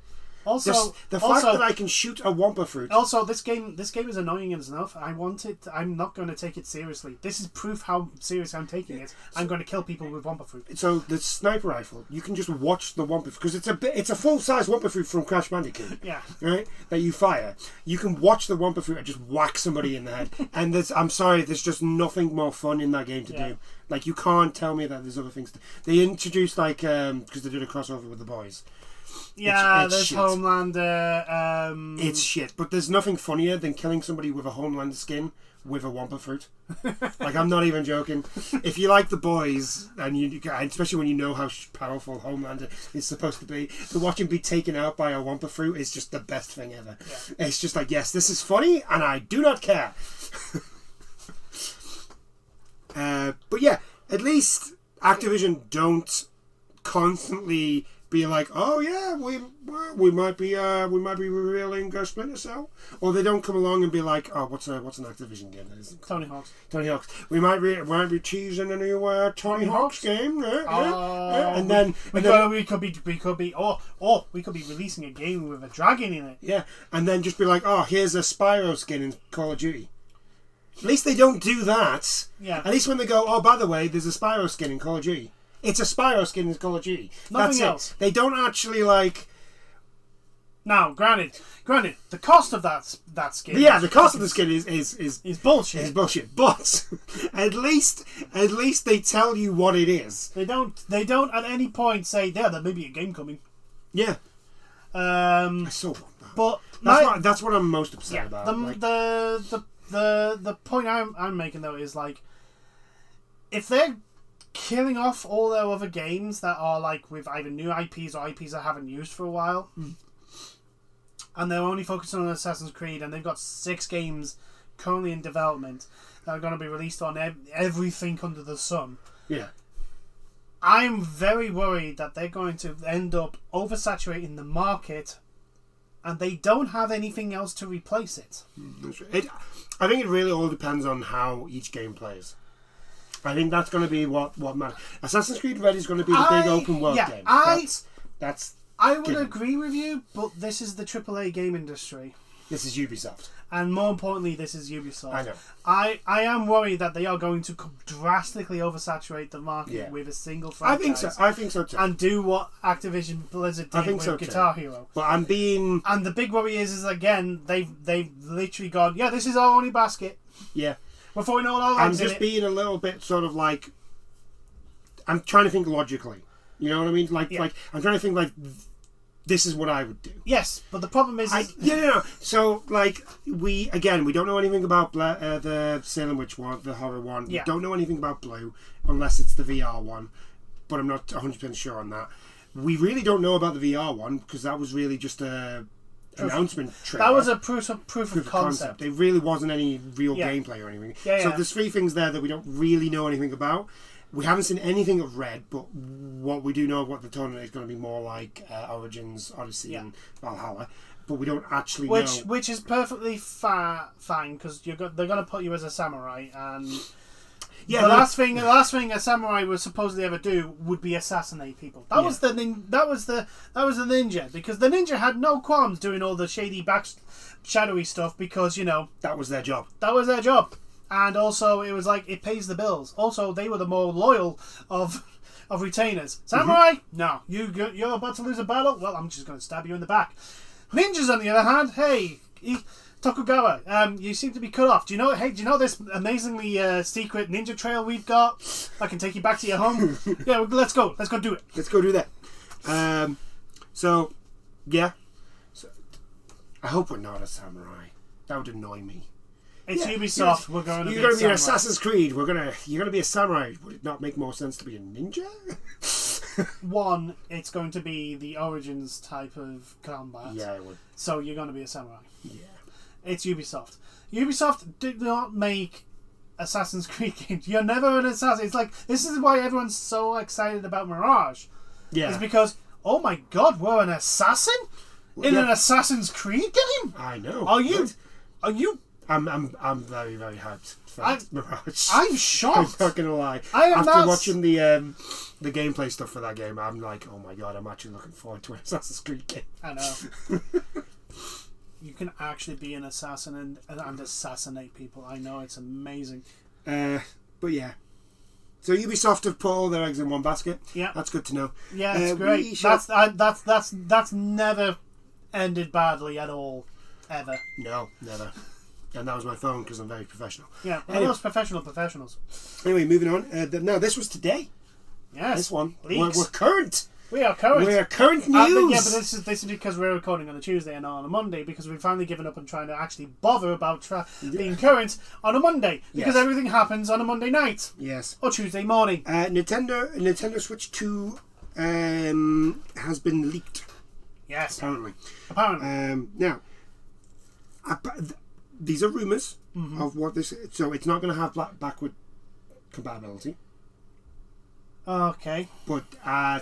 [SPEAKER 2] Also,
[SPEAKER 1] the fact that I can shoot a Wampa fruit.
[SPEAKER 2] Also, this game is annoying enough. I'm not going to take it seriously. This is proof how serious I'm taking it. I'm going to kill people with Wampa fruit.
[SPEAKER 1] So the sniper rifle, you can just watch the Wampa because it's a full size Wampa fruit from Crash Bandicoot.
[SPEAKER 2] Yeah.
[SPEAKER 1] Right. That you fire. You can watch the Wampa fruit and just whack somebody in the head. And I'm sorry, there's just nothing more fun in that game to do. Like, you can't tell me that there's other things. They introduced because they did a crossover with The Boys.
[SPEAKER 2] Yeah,
[SPEAKER 1] it's
[SPEAKER 2] there's
[SPEAKER 1] shit.
[SPEAKER 2] Homelander.
[SPEAKER 1] It's shit, but there's nothing funnier than killing somebody with a Homelander skin with a Wampa fruit. Like, I'm not even joking. If you like The Boys, and especially when you know how powerful Homelander is supposed to be, to watch him be taken out by a Wampa fruit is just the best thing ever. Yeah. It's just like, yes, this is funny, and I do not care. But yeah, at least Activision don't constantly be like, oh yeah, we might be revealing Splinter Cell, or they don't come along and be like, oh, what's an Activision game?
[SPEAKER 2] Tony Hawk's.
[SPEAKER 1] Tony Hawk's. We might be teasing a new Tony Hawk's game, and then
[SPEAKER 2] we could be releasing a game with a dragon in it.
[SPEAKER 1] Yeah, and then just be like, oh, here's a Spyro skin in Call of Duty. At least they don't do that.
[SPEAKER 2] Yeah.
[SPEAKER 1] At least when they go, oh, by the way, there's a Spyro skin in Call of Duty. It's a Spyro skin in Call of Duty.
[SPEAKER 2] Nothing else.
[SPEAKER 1] They don't actually like.
[SPEAKER 2] Now, granted, the cost of that skin.
[SPEAKER 1] Yeah, the cost of the skin is
[SPEAKER 2] bullshit.
[SPEAKER 1] Is bullshit. But at least they tell you what it is.
[SPEAKER 2] They don't at any point say, there may be a game coming.
[SPEAKER 1] Yeah. I still want that. But that's what I'm most upset about.
[SPEAKER 2] The point I'm making though is like, if they're killing off all their other games that are like with either new IPs or IPs I haven't used for a while, and they're only focusing on Assassin's Creed, and they've got 6 games currently in development that are going to be released on everything under the sun.
[SPEAKER 1] Yeah.
[SPEAKER 2] I'm very worried that they're going to end up oversaturating the market, and they don't have anything else to replace it.
[SPEAKER 1] I think it really all depends on how each game plays. I think that's going to be what matters. Assassin's Creed Red is going to be the big open world game.
[SPEAKER 2] I would agree with you, but this is the AAA game industry.
[SPEAKER 1] This is Ubisoft.
[SPEAKER 2] And more importantly, this is Ubisoft.
[SPEAKER 1] I know.
[SPEAKER 2] I am worried that they are going to drastically oversaturate the market with a single franchise.
[SPEAKER 1] I think so too.
[SPEAKER 2] And do what Activision Blizzard did with Guitar Hero.
[SPEAKER 1] But I'm being...
[SPEAKER 2] And the big worry is again, they've literally gone, yeah, this is our only basket.
[SPEAKER 1] Yeah.
[SPEAKER 2] Before we know all our
[SPEAKER 1] I'm just being a little bit sort of like... I'm trying to think logically. You know what I mean? Like I'm trying to think like... This is what I would do.
[SPEAKER 2] Yes, but the problem is...
[SPEAKER 1] So, like, we don't know anything about the Salem Witch one, the horror one.
[SPEAKER 2] Yeah.
[SPEAKER 1] We don't know anything about Blue, unless it's the VR one. But I'm not 100% sure on that. We really don't know about the VR one, because that was really just a announcement trailer.
[SPEAKER 2] That was a proof of concept.
[SPEAKER 1] It really wasn't any real gameplay or anything. So there's 3 things there that we don't really know anything about. We haven't seen anything of Red, but what we do know of what the tournament is going to be more like Origins, Odyssey, and Valhalla. But we don't actually know.
[SPEAKER 2] Which is perfectly fine, because they're going to put you as a samurai, and the last thing a samurai would supposedly ever do would be assassinate people. That was the ninja, because the ninja had no qualms doing all the shady shadowy stuff, because
[SPEAKER 1] that was their job.
[SPEAKER 2] And also, it was like, it pays the bills. Also, they were the more loyal of retainers. Samurai? No. You're about to lose a battle? Well, I'm just going to stab you in the back. Ninjas, on the other hand, hey, Tokugawa, you seem to be cut off. Do you know this amazingly secret ninja trail we've got? I can take you back to your home. Yeah, let's go. Let's go do it.
[SPEAKER 1] Let's go do that. So, I hope we're not a samurai. That would annoy me.
[SPEAKER 2] It's Ubisoft. We're going to.
[SPEAKER 1] You're going to be an Assassin's Creed. You're going to be a samurai. Would it not make more sense to be a ninja?
[SPEAKER 2] One, it's going to be the Origins type of combat.
[SPEAKER 1] Yeah, it would.
[SPEAKER 2] So you're going to be a samurai.
[SPEAKER 1] Yeah.
[SPEAKER 2] It's Ubisoft. Ubisoft did not make Assassin's Creed games. You're never an assassin. It's like, this is why everyone's so excited about Mirage. Yeah. It's because, oh my god, we're an assassin in an Assassin's Creed game.
[SPEAKER 1] I know.
[SPEAKER 2] Are you?
[SPEAKER 1] I'm very, very hyped for Mirage.
[SPEAKER 2] I'm shocked.
[SPEAKER 1] I'm not gonna lie. After watching the gameplay stuff for that game, I'm like, oh my god, I'm actually looking forward to an Assassin's Creed game.
[SPEAKER 2] I know. You can actually be an assassin and assassinate people. I know, it's amazing.
[SPEAKER 1] But yeah. So Ubisoft have put all their eggs in one basket. Yeah, that's good to know.
[SPEAKER 2] Yeah, it's great. That's never ended badly at all, ever.
[SPEAKER 1] No, never. And that was my phone because I'm very professional.
[SPEAKER 2] Yeah, anyway. Those professionals.
[SPEAKER 1] Anyway, moving on. No, this was today.
[SPEAKER 2] Yes.
[SPEAKER 1] This one. We're current.
[SPEAKER 2] We are current.
[SPEAKER 1] We're current news.
[SPEAKER 2] But this is because we're recording on a Tuesday and not on a Monday, because we've finally given up on trying to actually bother about being current on a Monday, because everything happens on a Monday night.
[SPEAKER 1] Yes.
[SPEAKER 2] Or Tuesday morning.
[SPEAKER 1] Nintendo Switch 2 has been leaked.
[SPEAKER 2] Yes.
[SPEAKER 1] Apparently. Now, these are rumours of what this... So it's not going to have backward compatibility.
[SPEAKER 2] Okay.
[SPEAKER 1] But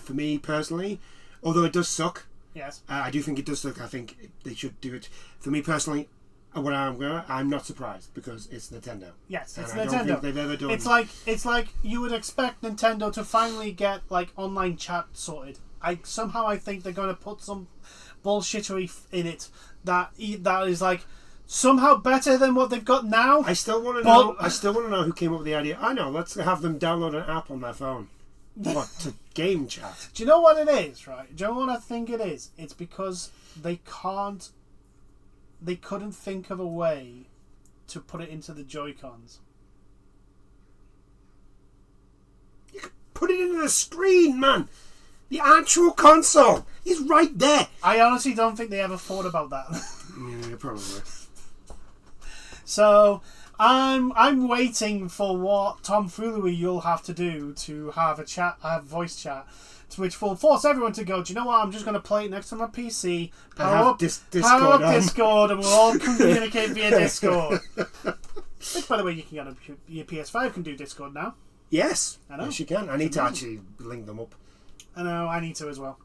[SPEAKER 1] for me personally, although it does suck,
[SPEAKER 2] yes,
[SPEAKER 1] I do think it does suck. I think they should do it. For me personally, I'm not surprised because it's Nintendo.
[SPEAKER 2] Yes, it's
[SPEAKER 1] Nintendo.
[SPEAKER 2] I don't think
[SPEAKER 1] they've ever done.
[SPEAKER 2] It's like you would expect Nintendo to finally get like online chat sorted. I think they're going to put some bullshittery in it that is like somehow better than what they've got now.
[SPEAKER 1] I still want to know. I still want to know who came up with the idea. I know. Let's have them download an app on their phone. What, to game chat?
[SPEAKER 2] Do you know what it is, right? Do you know what I think it is? It's because they couldn't think of a way to put it into the Joy-Cons.
[SPEAKER 1] You could put it into the screen, man. The actual console is right there.
[SPEAKER 2] I honestly don't think they ever thought about that.
[SPEAKER 1] Yeah, probably.
[SPEAKER 2] So I'm waiting for what tomfoolery you'll have to do to have a voice chat, which will force everyone to go, do you know what, I'm just going to play it next to my PC, power up Discord, and we'll all communicate via Discord. Which, by the way, you can get your PS5 can do Discord now.
[SPEAKER 1] Yes.
[SPEAKER 2] I know.
[SPEAKER 1] Yes, you can. I need to actually link them up.
[SPEAKER 2] I know, I need to as well.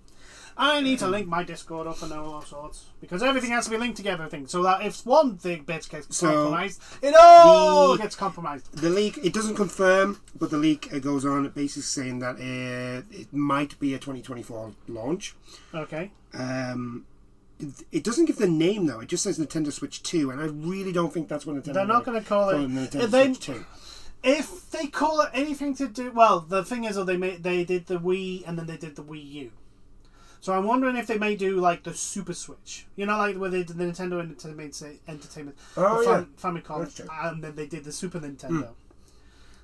[SPEAKER 2] I need to link my Discord up and all sorts because everything has to be linked together. So that if one bit gets compromised, it all gets compromised.
[SPEAKER 1] The leak, it doesn't confirm, but the leak goes on basically saying that it might be a 2024 launch.
[SPEAKER 2] Okay.
[SPEAKER 1] It doesn't give the name though. It just says Nintendo Switch 2, and I really don't think that's what Nintendo.
[SPEAKER 2] They're not going to call it
[SPEAKER 1] Nintendo Switch 2.
[SPEAKER 2] If they call it anything to do, well, the thing is, they did the Wii and then they did the Wii U. So I'm wondering if they may do like the Super Switch, you know, like where they did the Nintendo Entertainment, Famicom, and then they did the Super Nintendo.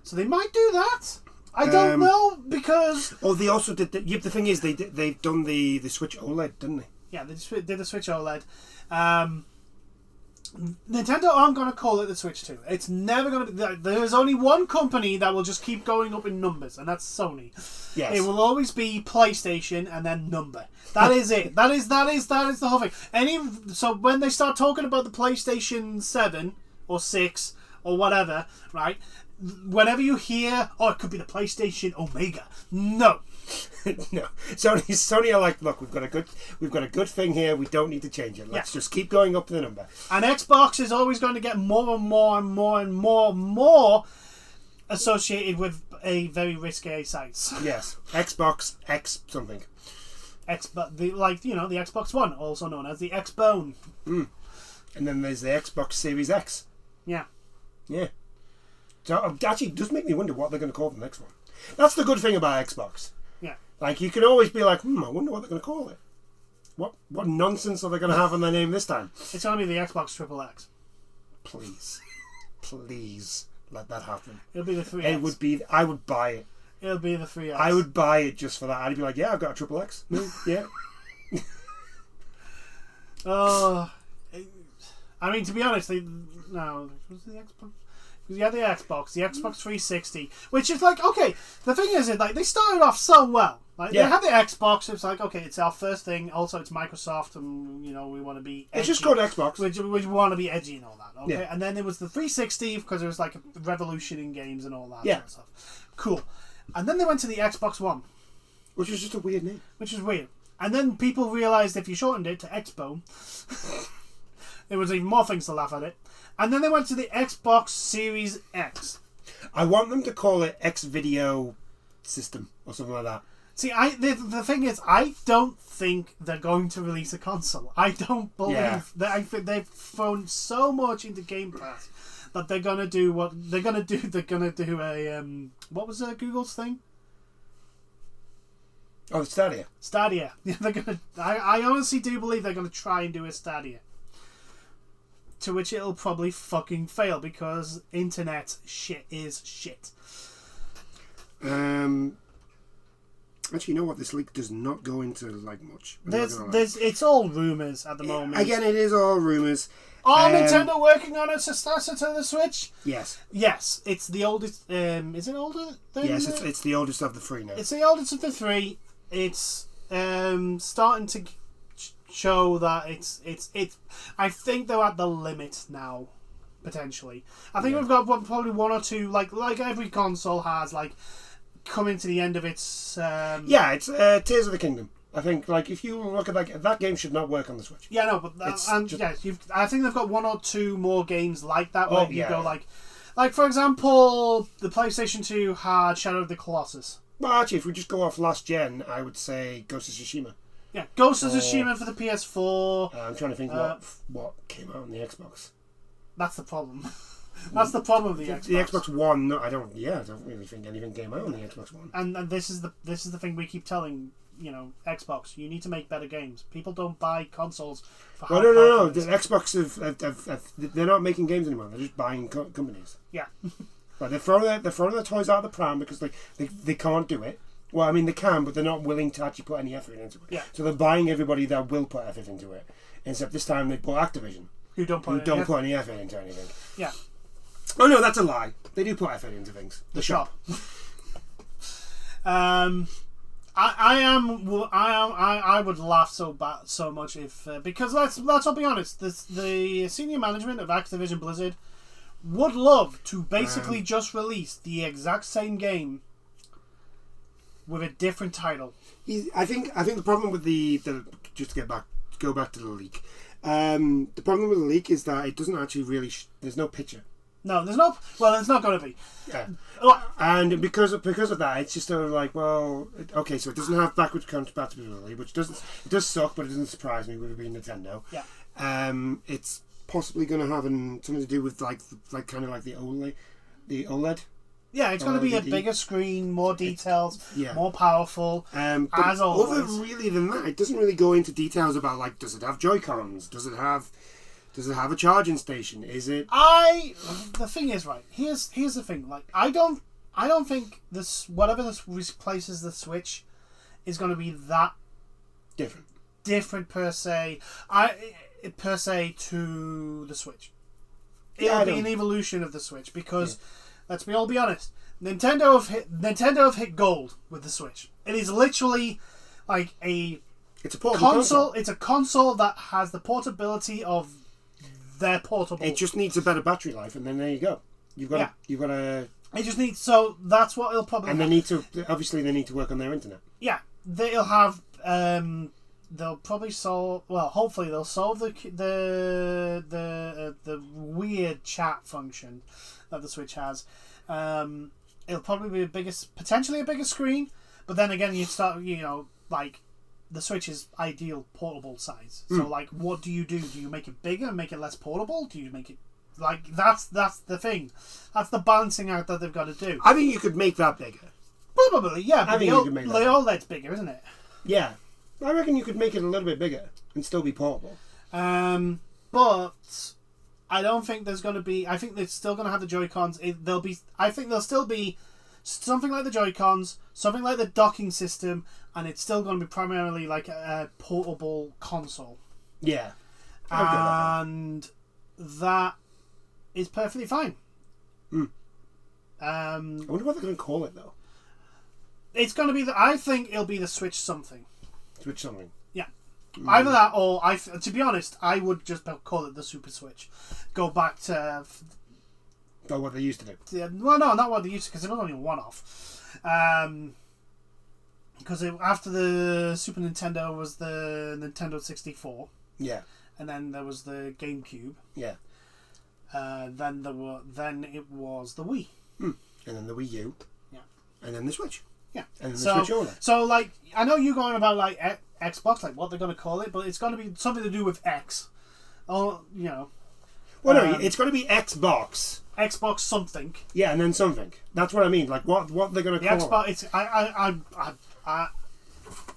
[SPEAKER 2] So they might do that. I don't know because.
[SPEAKER 1] Oh, they also did. The thing is, they've done the Switch OLED, didn't they?
[SPEAKER 2] Yeah, they did the Switch OLED. Nintendo aren't going to call it the Switch 2. It's never going to be. There's only one company that will just keep going up in numbers, and that's Sony.
[SPEAKER 1] Yes.
[SPEAKER 2] It will always be PlayStation and then number. That is it. That is the whole thing. So when they start talking about the PlayStation 7 or 6 or whatever, right? Whenever you hear, oh, it could be the PlayStation Omega. No.
[SPEAKER 1] No, Sony are like, look, we've got a good thing here. We don't need to change it. Let's just keep going up the number.
[SPEAKER 2] And Xbox is always going to get more and more and more and more associated with a very risque sites.
[SPEAKER 1] Yes, Xbox X something.
[SPEAKER 2] The Xbox One, also known as the Xbone.
[SPEAKER 1] And then there's the Xbox Series X.
[SPEAKER 2] Yeah.
[SPEAKER 1] So actually, it does make me wonder what they're going to call the next one. That's the good thing about Xbox.
[SPEAKER 2] Yeah.
[SPEAKER 1] Like, you can always be like, I wonder what they're going to call it. What nonsense are they going to have on their name this time?
[SPEAKER 2] It's going to be the Xbox Triple X.
[SPEAKER 1] Please let that happen.
[SPEAKER 2] It'll be the 3X.
[SPEAKER 1] It would be. I would buy it.
[SPEAKER 2] It'll be the 3X.
[SPEAKER 1] I would buy it just for that. I'd be like, yeah, I've got a Triple X. Yeah.
[SPEAKER 2] I mean, to be honest, was the Xbox? You had the Xbox 360, which is like, okay, the thing is, like, they started off so well. Like, they had the Xbox, it's like, okay, it's our first thing, also it's Microsoft, and, you know, we want to be edgy.
[SPEAKER 1] It's just called Xbox.
[SPEAKER 2] We want to be edgy and all that, okay?
[SPEAKER 1] Yeah.
[SPEAKER 2] And then there was the 360, because it was like a revolution in games and all that
[SPEAKER 1] sort
[SPEAKER 2] of stuff. Cool. And then they went to the Xbox One.
[SPEAKER 1] Which is just a weird name.
[SPEAKER 2] Which is weird. And then people realised if you shortened it to Xbone, there was even more things to laugh at it. And then they went to the Xbox Series X.
[SPEAKER 1] I want them to call it X Video System or something like that.
[SPEAKER 2] See, the thing is, I don't think they're going to release a console. I don't believe that. I think they've thrown so much into Game Pass that they're gonna do what they're gonna do. They're gonna do a what was Google's thing?
[SPEAKER 1] Oh, Stadia.
[SPEAKER 2] Stadia. Yeah, they're gonna. I honestly do believe they're gonna try and do a Stadia. To which it'll probably fucking fail because internet shit is shit.
[SPEAKER 1] Actually, you know what? This leak does not go into like much.
[SPEAKER 2] It's all rumours at the moment.
[SPEAKER 1] Again, it is all rumours.
[SPEAKER 2] Are Nintendo working on a successor to the Switch?
[SPEAKER 1] Yes.
[SPEAKER 2] Yes, it's the oldest. Is it older than?
[SPEAKER 1] Yes, it's the oldest of the three now.
[SPEAKER 2] It's the oldest of the three. It's starting to show that it's. I think they're at the limit now, potentially. I think we've got probably one or two, like every console has, like coming to the end of its.
[SPEAKER 1] It's Tears of the Kingdom. I think, like, if you look at that game, should not work on the Switch.
[SPEAKER 2] Yeah, no, but I think they've got one or two more games like that where you go like for example, the PlayStation 2 had Shadow of the Colossus.
[SPEAKER 1] Well, actually, if we just go off last gen, I would say Ghost of Tsushima.
[SPEAKER 2] Yeah, Ghost of Tsushima for the PS4.
[SPEAKER 1] I'm trying to think what came out on the Xbox.
[SPEAKER 2] That's the problem. That's the problem with the Xbox.
[SPEAKER 1] The Xbox One, I don't really think anything came out on the Xbox One.
[SPEAKER 2] And this is the thing we keep telling, Xbox. You need to make better games. People don't buy consoles for.
[SPEAKER 1] Well, no. The Xbox they're not making games anymore. They're just buying companies.
[SPEAKER 2] Yeah.
[SPEAKER 1] But they're throwing their toys out of the pram because they can't do it. Well, I mean, they can, but they're not willing to actually put any effort into it.
[SPEAKER 2] Yeah.
[SPEAKER 1] So they're buying everybody that will put effort into it. Except this time they bought Activision,
[SPEAKER 2] who don't put
[SPEAKER 1] any effort into anything.
[SPEAKER 2] Yeah.
[SPEAKER 1] Oh no, that's a lie. They do put effort into things. The shop.
[SPEAKER 2] I would laugh so much if because let's all be honest. The senior management of Activision Blizzard would love to basically just release the exact same game with a different title.
[SPEAKER 1] I think the problem with the just to go back to the leak. The problem with the leak is that it doesn't actually really. There's no picture.
[SPEAKER 2] No, there's no. Well, there's not going to be.
[SPEAKER 1] Yeah. And because of that, it's just sort of like, well, okay, so it doesn't have backwards compatibility, which does suck, but it doesn't surprise me with it being Nintendo.
[SPEAKER 2] Yeah.
[SPEAKER 1] It's possibly going to have something to do with like kind of like the OLED.
[SPEAKER 2] Yeah, it's going to be a bigger screen, more details, more powerful.
[SPEAKER 1] But
[SPEAKER 2] as always.
[SPEAKER 1] Other really than that, it doesn't really go into details about like, does it have Joy-Cons? Does it have a charging station? Is it?
[SPEAKER 2] The thing is, right. Here's the thing. Like, I don't think this whatever this replaces the Switch is going to be that different per se. Per se to the Switch. It'll be an evolution of the Switch because. Yeah. Let's all be honest. Nintendo have hit gold with the Switch. It is literally like
[SPEAKER 1] it's a portable console.
[SPEAKER 2] It's a console that has the portability of their portable.
[SPEAKER 1] It just needs a better battery life, and then there you go. You've got a.
[SPEAKER 2] It just needs. So that's what it'll probably.
[SPEAKER 1] And they need to work on their internet.
[SPEAKER 2] Yeah, they'll have. They'll probably solve. Well, hopefully they'll solve the weird chat function that the Switch has. It'll probably be potentially a bigger screen, but then again, you start, like the Switch is ideal portable size. So, like, what do? Do you make it bigger and make it less portable? Do you make it like that's the thing? That's the balancing act that they've got to do.
[SPEAKER 1] I think you could make that bigger.
[SPEAKER 2] Probably, yeah. But you could make that. The OLED's bigger, isn't it?
[SPEAKER 1] Yeah, I reckon you could make it a little bit bigger and still be portable.
[SPEAKER 2] But I don't think there's going to be. I think they're still going to have the Joy-Cons. I think there'll still be something like the Joy-Cons, something like the docking system, and it's still going to be primarily like a portable console.
[SPEAKER 1] Yeah,
[SPEAKER 2] and that is perfectly fine.
[SPEAKER 1] I wonder what they're going to call it though.
[SPEAKER 2] It's going to be. I think it'll be the Switch something.
[SPEAKER 1] Switch something.
[SPEAKER 2] Yeah. Either that or to be honest, I would just call it the Super Switch. Go back to
[SPEAKER 1] what they used to do.
[SPEAKER 2] Well, no, not what they used to, because it was only a one-off. Because after the Super Nintendo was the Nintendo 64.
[SPEAKER 1] Yeah.
[SPEAKER 2] And then there was the GameCube.
[SPEAKER 1] Yeah.
[SPEAKER 2] Then it was the Wii.
[SPEAKER 1] And then the Wii U.
[SPEAKER 2] Yeah.
[SPEAKER 1] And then the Switch.
[SPEAKER 2] Yeah.
[SPEAKER 1] And then the Switch OLED.
[SPEAKER 2] So, like, I know you're going about, like, Xbox, like, what they're going to call it, but it's going to be something to do with X. Oh,
[SPEAKER 1] Well, no, it's going to be Xbox.
[SPEAKER 2] Xbox something.
[SPEAKER 1] Yeah, and then something. That's what I mean. Like, what they're going to call
[SPEAKER 2] Xbox,
[SPEAKER 1] it.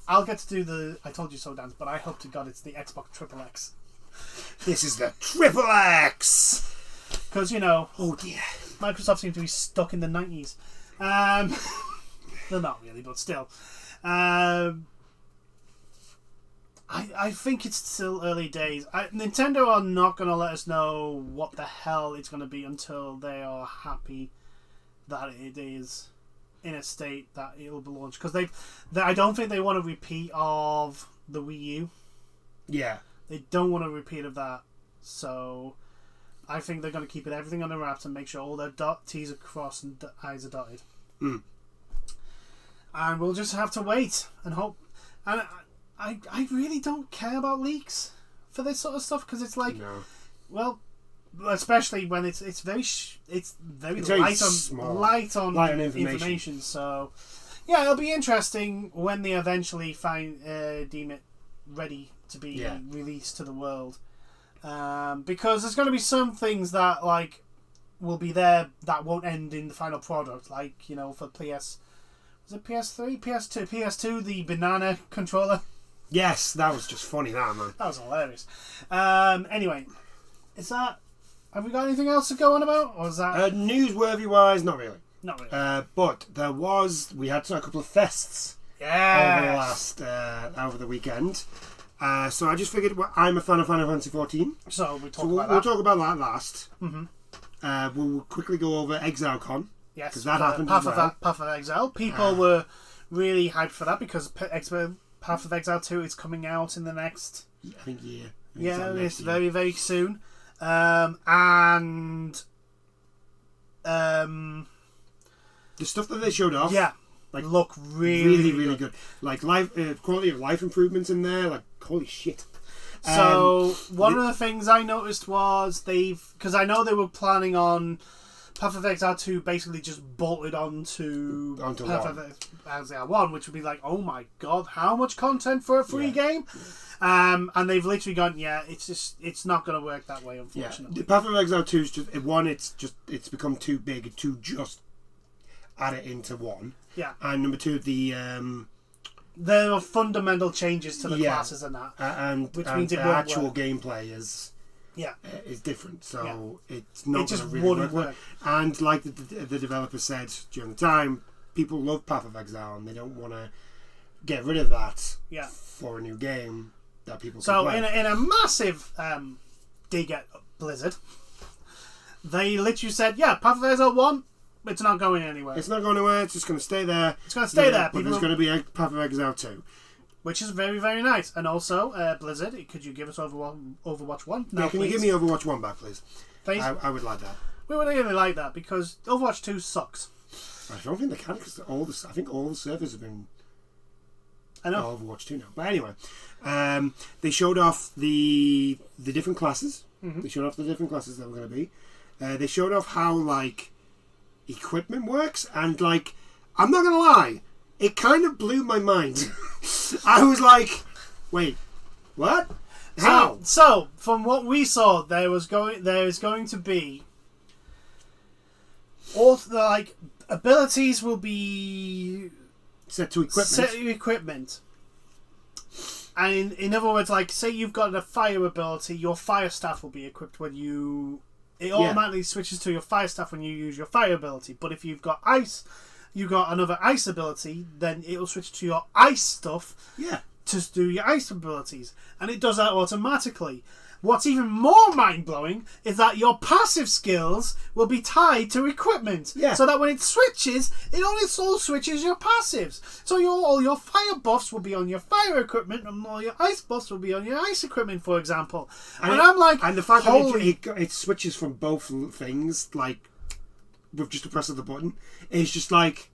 [SPEAKER 2] I'll get to do the I told you so dance, but I hope to God it's the Xbox Triple X.
[SPEAKER 1] This is the Triple X!
[SPEAKER 2] Because,
[SPEAKER 1] oh dear,
[SPEAKER 2] Microsoft seems to be stuck in the 90s. They're not really, but still. I think it's still early days. Nintendo are not going to let us know what the hell it's going to be until they are happy that it is in a state that it'll be launched. Because I don't think they want a repeat of the Wii U.
[SPEAKER 1] Yeah.
[SPEAKER 2] They don't want a repeat of that. So I think they're going to keep everything on the wraps and make sure all their T's are crossed and I's are dotted. And we'll just have to wait and hope. And I really don't care about leaks for this sort of stuff, because it's like, well, especially when it's very light on information. So yeah, it'll be interesting when they eventually deem it ready to be released to the world, because there's going to be some things that like will be there that won't end in the final product, like for PS. Was it PS3? PS2, the banana controller.
[SPEAKER 1] Yes, that was just funny, man.
[SPEAKER 2] That was hilarious. Anyway, have we got anything else to go on about? Or is that...
[SPEAKER 1] newsworthy-wise, not really.
[SPEAKER 2] Not really.
[SPEAKER 1] But we had a couple of fests over the weekend. So I just figured I'm a fan of Final Fantasy 14.
[SPEAKER 2] So we'll
[SPEAKER 1] talk about that last. Mm-hmm. We'll quickly go over ExileCon.
[SPEAKER 2] Yes,
[SPEAKER 1] because that happened as well.
[SPEAKER 2] Path of Exile. People were really hyped for that because Path of Exile 2 is coming out in the next...
[SPEAKER 1] I think year.
[SPEAKER 2] It's very, very soon. And...
[SPEAKER 1] the stuff that they showed off.
[SPEAKER 2] Yeah.
[SPEAKER 1] like
[SPEAKER 2] look really
[SPEAKER 1] good. Like life quality of life improvements in there. Like holy shit.
[SPEAKER 2] So one of the things I noticed was because I know they were planning on Path of Exile 2 basically just bolted onto Path of Exile 1, which would be like, oh my god, how much content for a free game? And they've literally gone, it's not going to work that way, unfortunately.
[SPEAKER 1] Yeah, Path of Exile 2 is just it's become too big to just add it into one.
[SPEAKER 2] Yeah.
[SPEAKER 1] And number two,
[SPEAKER 2] there are fundamental changes to the classes and that,
[SPEAKER 1] which means the actual gameplay is different, so it's not going to really work. And like the developer said during the time, people love Path of Exile and they don't want to get rid of that for a new game that people can play.
[SPEAKER 2] In a massive dig at Blizzard, they literally said, Path of Exile 1, it's not going anywhere.
[SPEAKER 1] It's not going anywhere, it's just going to stay there.
[SPEAKER 2] It's going to stay there.
[SPEAKER 1] But there's going to be a Path of Exile 2.
[SPEAKER 2] Which is very, very nice. And also, Blizzard, could you give us Overwatch 1?
[SPEAKER 1] Now, can you give me Overwatch 1 back, please?
[SPEAKER 2] Please?
[SPEAKER 1] I would like that.
[SPEAKER 2] We would really like that, because Overwatch 2 sucks.
[SPEAKER 1] I don't think they can, because I think all the servers have been Overwatch 2 now. But anyway, they showed off the different classes. Mm-hmm. They showed off the different classes that were going to be. They showed off how, like, equipment works, and, like, I'm not going to lie, it kind of blew my mind. I was like, wait, what? How?
[SPEAKER 2] So from what we saw, there is going to be all the, like, abilities will be
[SPEAKER 1] set to
[SPEAKER 2] equipment. And in other words, like, say you've got a fire ability, your fire staff will be equipped when you... It automatically switches to your fire staff when you use your fire ability. But if you've got ice, you got another ice ability, then it'll switch to your ice stuff to do your ice abilities. And it does that automatically. What's even more mind-blowing is that your passive skills will be tied to equipment. Yeah. So that when it switches, it only switches your passives. So all your fire buffs will be on your fire equipment, and all your ice buffs will be on your ice equipment, for example. And I'm like...
[SPEAKER 1] And the fact that it switches from both things, like, with just the press of the button, is just like...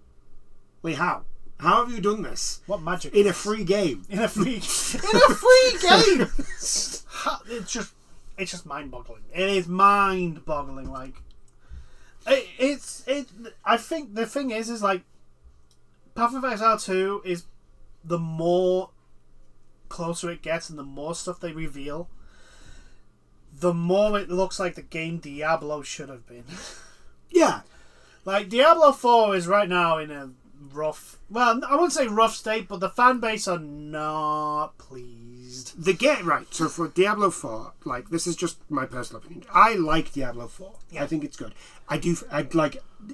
[SPEAKER 1] Wait, how? How have you done this?
[SPEAKER 2] What magic?
[SPEAKER 1] In a free game.
[SPEAKER 2] In a free game! It's just mind-boggling. It is mind-boggling. Like, I think the thing is like, Path of Exile 2 is the more closer it gets and the more stuff they reveal, the more it looks like the game Diablo should have been. Yeah. Like, Diablo 4 is right now in a rough... Well, I wouldn't say rough state, but the fan base are not pleased.
[SPEAKER 1] Right, so for Diablo 4, like, this is just my personal opinion. I like Diablo 4. Yeah. I think it's good.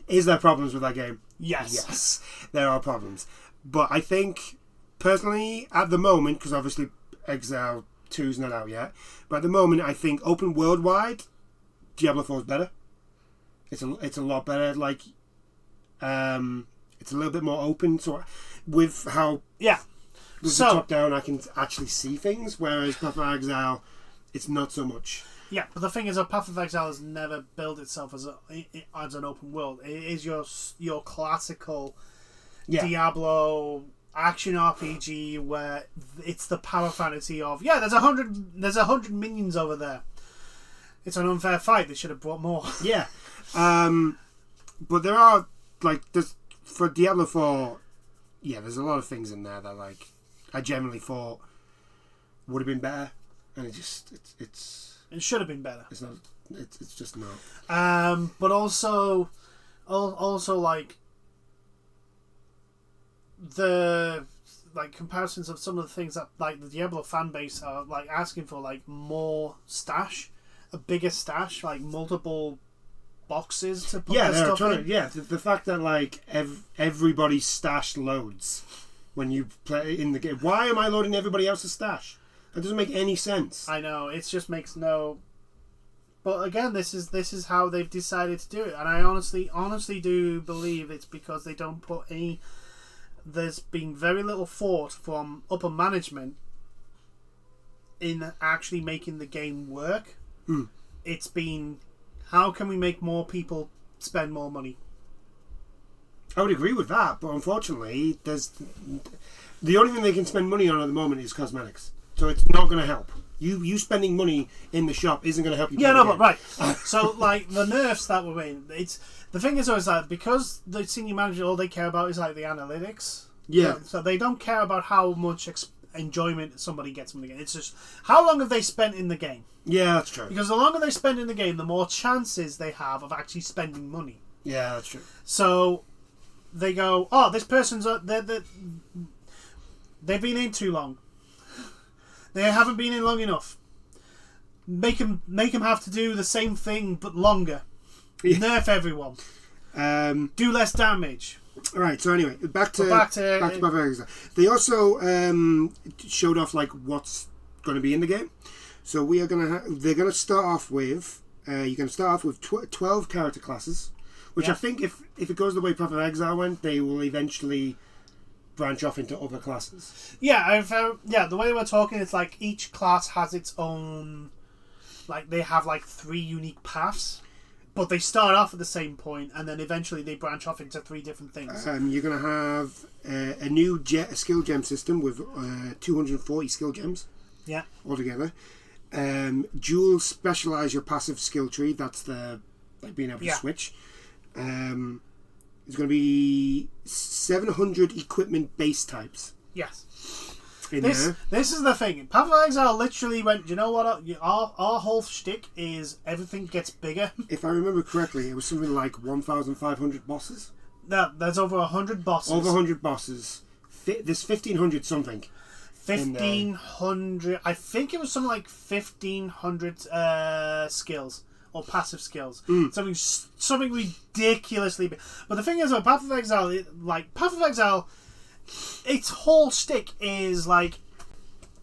[SPEAKER 1] Is there problems with that game?
[SPEAKER 2] Yes.
[SPEAKER 1] Yes, there are problems. But I think, personally, at the moment, because obviously Exile 2 is not out yet, but at the moment, I think open world-wide, Diablo 4 is better. It's a lot better, like... It's a little bit more open, so with how with the top down I can actually see things, whereas Path of Exile, it's not so much.
[SPEAKER 2] Yeah, but the thing is, Path of Exile has never built itself as an open world. It is your classical Diablo action RPG where it's the power fantasy of there's 100 minions over there. It's an unfair fight. They should have brought more. Yeah,
[SPEAKER 1] but there are for Diablo 4, there's a lot of things in there that, like, I generally thought would have been better, and it
[SPEAKER 2] should have been better.
[SPEAKER 1] It's not. It's just not.
[SPEAKER 2] But also like the comparisons of some of the things that, like, the Diablo fan base are, like, asking for, like, more stash, a bigger stash, like multiple boxes to put their stuff in.
[SPEAKER 1] The fact that, like, everybody stash loads when you play in the game. Why am I loading everybody else's stash? That doesn't make any sense.
[SPEAKER 2] I know, it just makes no... But again, this is how they've decided to do it, and I honestly do believe it's because they don't put any... There's been very little thought from upper management in actually making the game work. It's been... How can we make more people spend more money?
[SPEAKER 1] I would agree with that, but unfortunately, the only thing they can spend money on at the moment is cosmetics. So it's not going to help. You spending money in the shop isn't going to help you.
[SPEAKER 2] Yeah, no, but right. So, like, the nerfs that we're in, the thing is always that because the senior manager, all they care about is, like, the analytics.
[SPEAKER 1] Yeah.
[SPEAKER 2] So they don't care about how much enjoyment somebody gets from the game. It's just, how long have they spent in the game?
[SPEAKER 1] Yeah, that's true.
[SPEAKER 2] Because the longer they spend in the game, the more chances they have of actually spending money.
[SPEAKER 1] Yeah, that's true.
[SPEAKER 2] So they go, oh, this person's... they've been in too long. They haven't been in long enough. Make them have to do the same thing but longer. Yeah. Nerf everyone. Do less damage.
[SPEAKER 1] Right. So anyway, back to FF14. They also showed off like what's going to be in the game. So we are going to. They're going to start off with. You're going to start off with 12 character classes, which I think if it goes the way Path of Exile went, they will eventually branch off into other classes.
[SPEAKER 2] Yeah, the way we're talking, it's like each class has its own, like they have like 3 unique paths, but they start off at the same point, and then eventually they branch off into 3 different things.
[SPEAKER 1] You're going to have a new skill gem system with 240 skill gems.
[SPEAKER 2] Yeah.
[SPEAKER 1] Altogether. Dual specialize your passive skill tree. That's the being able to switch. There's going to be 700 equipment base types.
[SPEAKER 2] Yes.
[SPEAKER 1] This
[SPEAKER 2] is the thing. Path of Exile literally went, you know what? Our whole shtick is everything gets bigger.
[SPEAKER 1] If I remember correctly, it was something like 1,500 bosses.
[SPEAKER 2] No, there's over 100 bosses.
[SPEAKER 1] Over 100 bosses. There's 1,500 something.
[SPEAKER 2] 1,500. I think it was something like 1,500 skills. Or passive skills. Something ridiculously big. But the thing is, Path of Exile, its whole shtick is like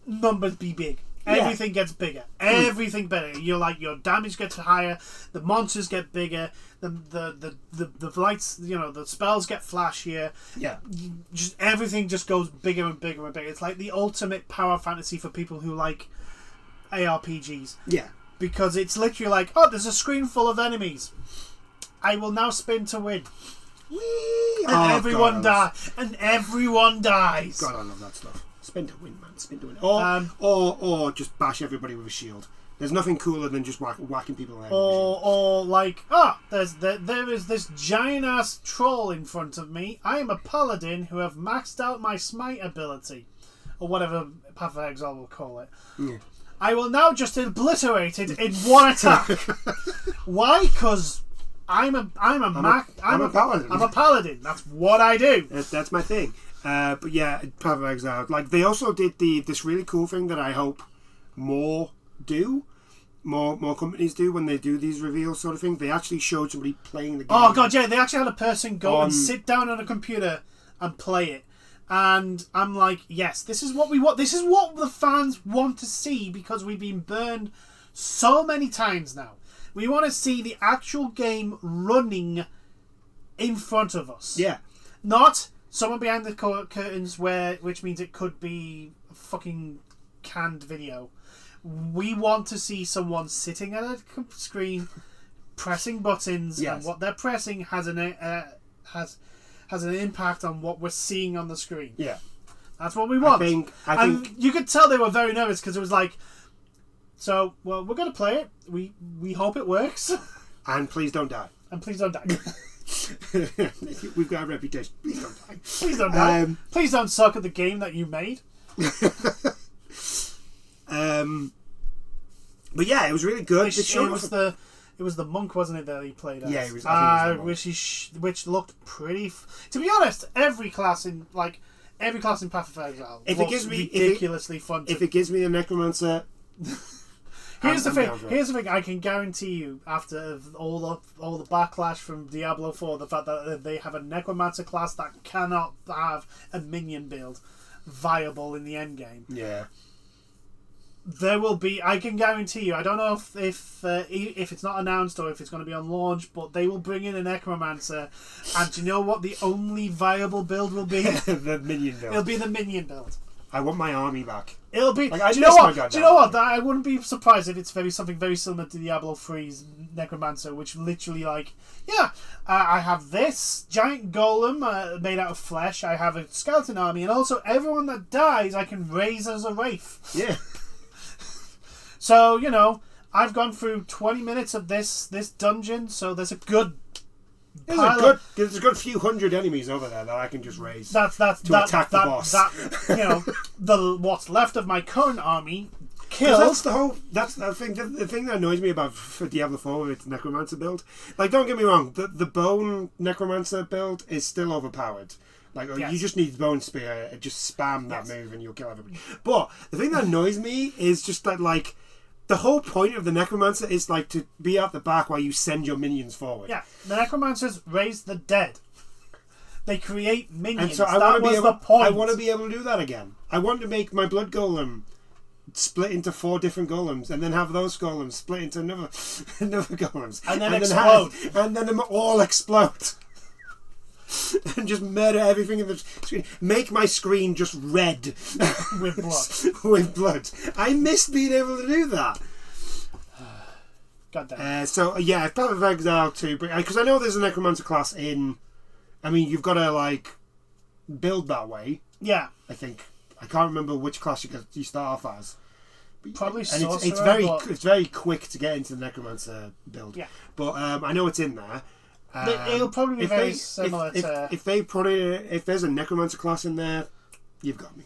[SPEAKER 2] numbers be big. Everything gets bigger. Everything better. You're like your damage gets higher. The monsters get bigger. The lights, the spells get flashier.
[SPEAKER 1] Yeah.
[SPEAKER 2] Just everything just goes bigger and bigger and bigger. It's like the ultimate power fantasy for people who like ARPGs.
[SPEAKER 1] Yeah.
[SPEAKER 2] Because it's literally like, oh, there's a screen full of enemies. I will now spin to win.
[SPEAKER 1] Whee!
[SPEAKER 2] And everyone dies. And everyone dies.
[SPEAKER 1] God, I love that stuff. Spin to win, man. Spin to win. Or just bash everybody with a shield. There's nothing cooler than just whacking people in the head.
[SPEAKER 2] Or like, there is this giant ass troll in front of me. I am a paladin who have maxed out my smite ability, or whatever Path of Exile will call it.
[SPEAKER 1] Yeah.
[SPEAKER 2] I will now just obliterate it in one attack. Why? Because I'm a paladin. I'm a paladin. That's what I do.
[SPEAKER 1] That's my thing. But yeah, Path of Exile. Like they also did this really cool thing that I hope more companies do when they do these reveals sort of thing. They actually showed somebody playing the game.
[SPEAKER 2] Oh god, yeah! They actually had a person go and sit down on a computer and play it. And I'm like, yes, this is what we want. This is what the fans want to see because we've been burned so many times now. We want to see the actual game running in front of us.
[SPEAKER 1] Yeah.
[SPEAKER 2] Not someone behind the curtains which means it could be a fucking canned video. We want to see someone sitting at a screen pressing buttons, and what they're pressing has an impact on what we're seeing on the screen.
[SPEAKER 1] Yeah.
[SPEAKER 2] That's what we want.
[SPEAKER 1] I think
[SPEAKER 2] you could tell they were very nervous because it was like, so, well, we're going to play it. We hope it works.
[SPEAKER 1] And please don't die.
[SPEAKER 2] We've
[SPEAKER 1] got a reputation. Please don't die.
[SPEAKER 2] Please don't die. Please don't suck at the game that you made.
[SPEAKER 1] But yeah, it was really good.
[SPEAKER 2] It was the monk, wasn't it, that he played as?
[SPEAKER 1] Yeah, it was.
[SPEAKER 2] Which looked pretty. To be honest, every class in Path of Exile looks ridiculously fun.
[SPEAKER 1] If it gives me a necromancer,
[SPEAKER 2] here's the thing. I can guarantee you, after all the backlash from Diablo 4, the fact that they have a necromancer class that cannot have a minion build viable in the end game.
[SPEAKER 1] Yeah.
[SPEAKER 2] There will be. I can guarantee you. I don't know if it's not announced or if it's going to be on launch, but they will bring in a necromancer, and do you know what the only viable build will be?
[SPEAKER 1] The minion build.
[SPEAKER 2] It'll be the minion build.
[SPEAKER 1] I want my army back.
[SPEAKER 2] It'll be.
[SPEAKER 1] Like,
[SPEAKER 2] do you know what? Do you know what? I wouldn't be surprised if it's something very similar to Diablo 3's Necromancer, which literally I have this giant golem made out of flesh. I have a skeleton army, and also everyone that dies I can raise as a wraith.
[SPEAKER 1] Yeah.
[SPEAKER 2] So I've gone through 20 minutes of this dungeon, so there's a good.
[SPEAKER 1] There's a good few hundred enemies over there that I can just raise to attack the boss.
[SPEAKER 2] What's left of my current army kills.
[SPEAKER 1] That's the thing. The thing that annoys me about for Diablo 4 with its Necromancer build. Like, don't get me wrong, the Bone Necromancer build is still overpowered. Like, you just need Bone Spear, just spam that move and you'll kill everybody. But the thing that annoys me is just that, like, the whole point of the Necromancer is, like, to be at the back while you send your minions forward.
[SPEAKER 2] Yeah, the Necromancers raise the dead. They create minions.
[SPEAKER 1] And so
[SPEAKER 2] that was the point.
[SPEAKER 1] I want to be able to do that again. I want to make my Blood Golem split into 4 different golems, and then have those golems split into another golems.
[SPEAKER 2] And then explode.
[SPEAKER 1] And then them all explode. And just murder everything in the screen. Make my screen just red
[SPEAKER 2] with blood.
[SPEAKER 1] With blood. I miss being able to do that.
[SPEAKER 2] God damn.
[SPEAKER 1] So yeah, Path of Exile 2, because I know there's a Necromancer class in. I mean, you've got to like build that way.
[SPEAKER 2] Yeah.
[SPEAKER 1] I think I can't remember which class you start off as.
[SPEAKER 2] Probably
[SPEAKER 1] and
[SPEAKER 2] sorcerer.
[SPEAKER 1] It's very quick to get into the Necromancer build.
[SPEAKER 2] Yeah.
[SPEAKER 1] But I know it's in there.
[SPEAKER 2] It'll probably be very similar to...
[SPEAKER 1] If there's a Necromancer class in there, you've got me.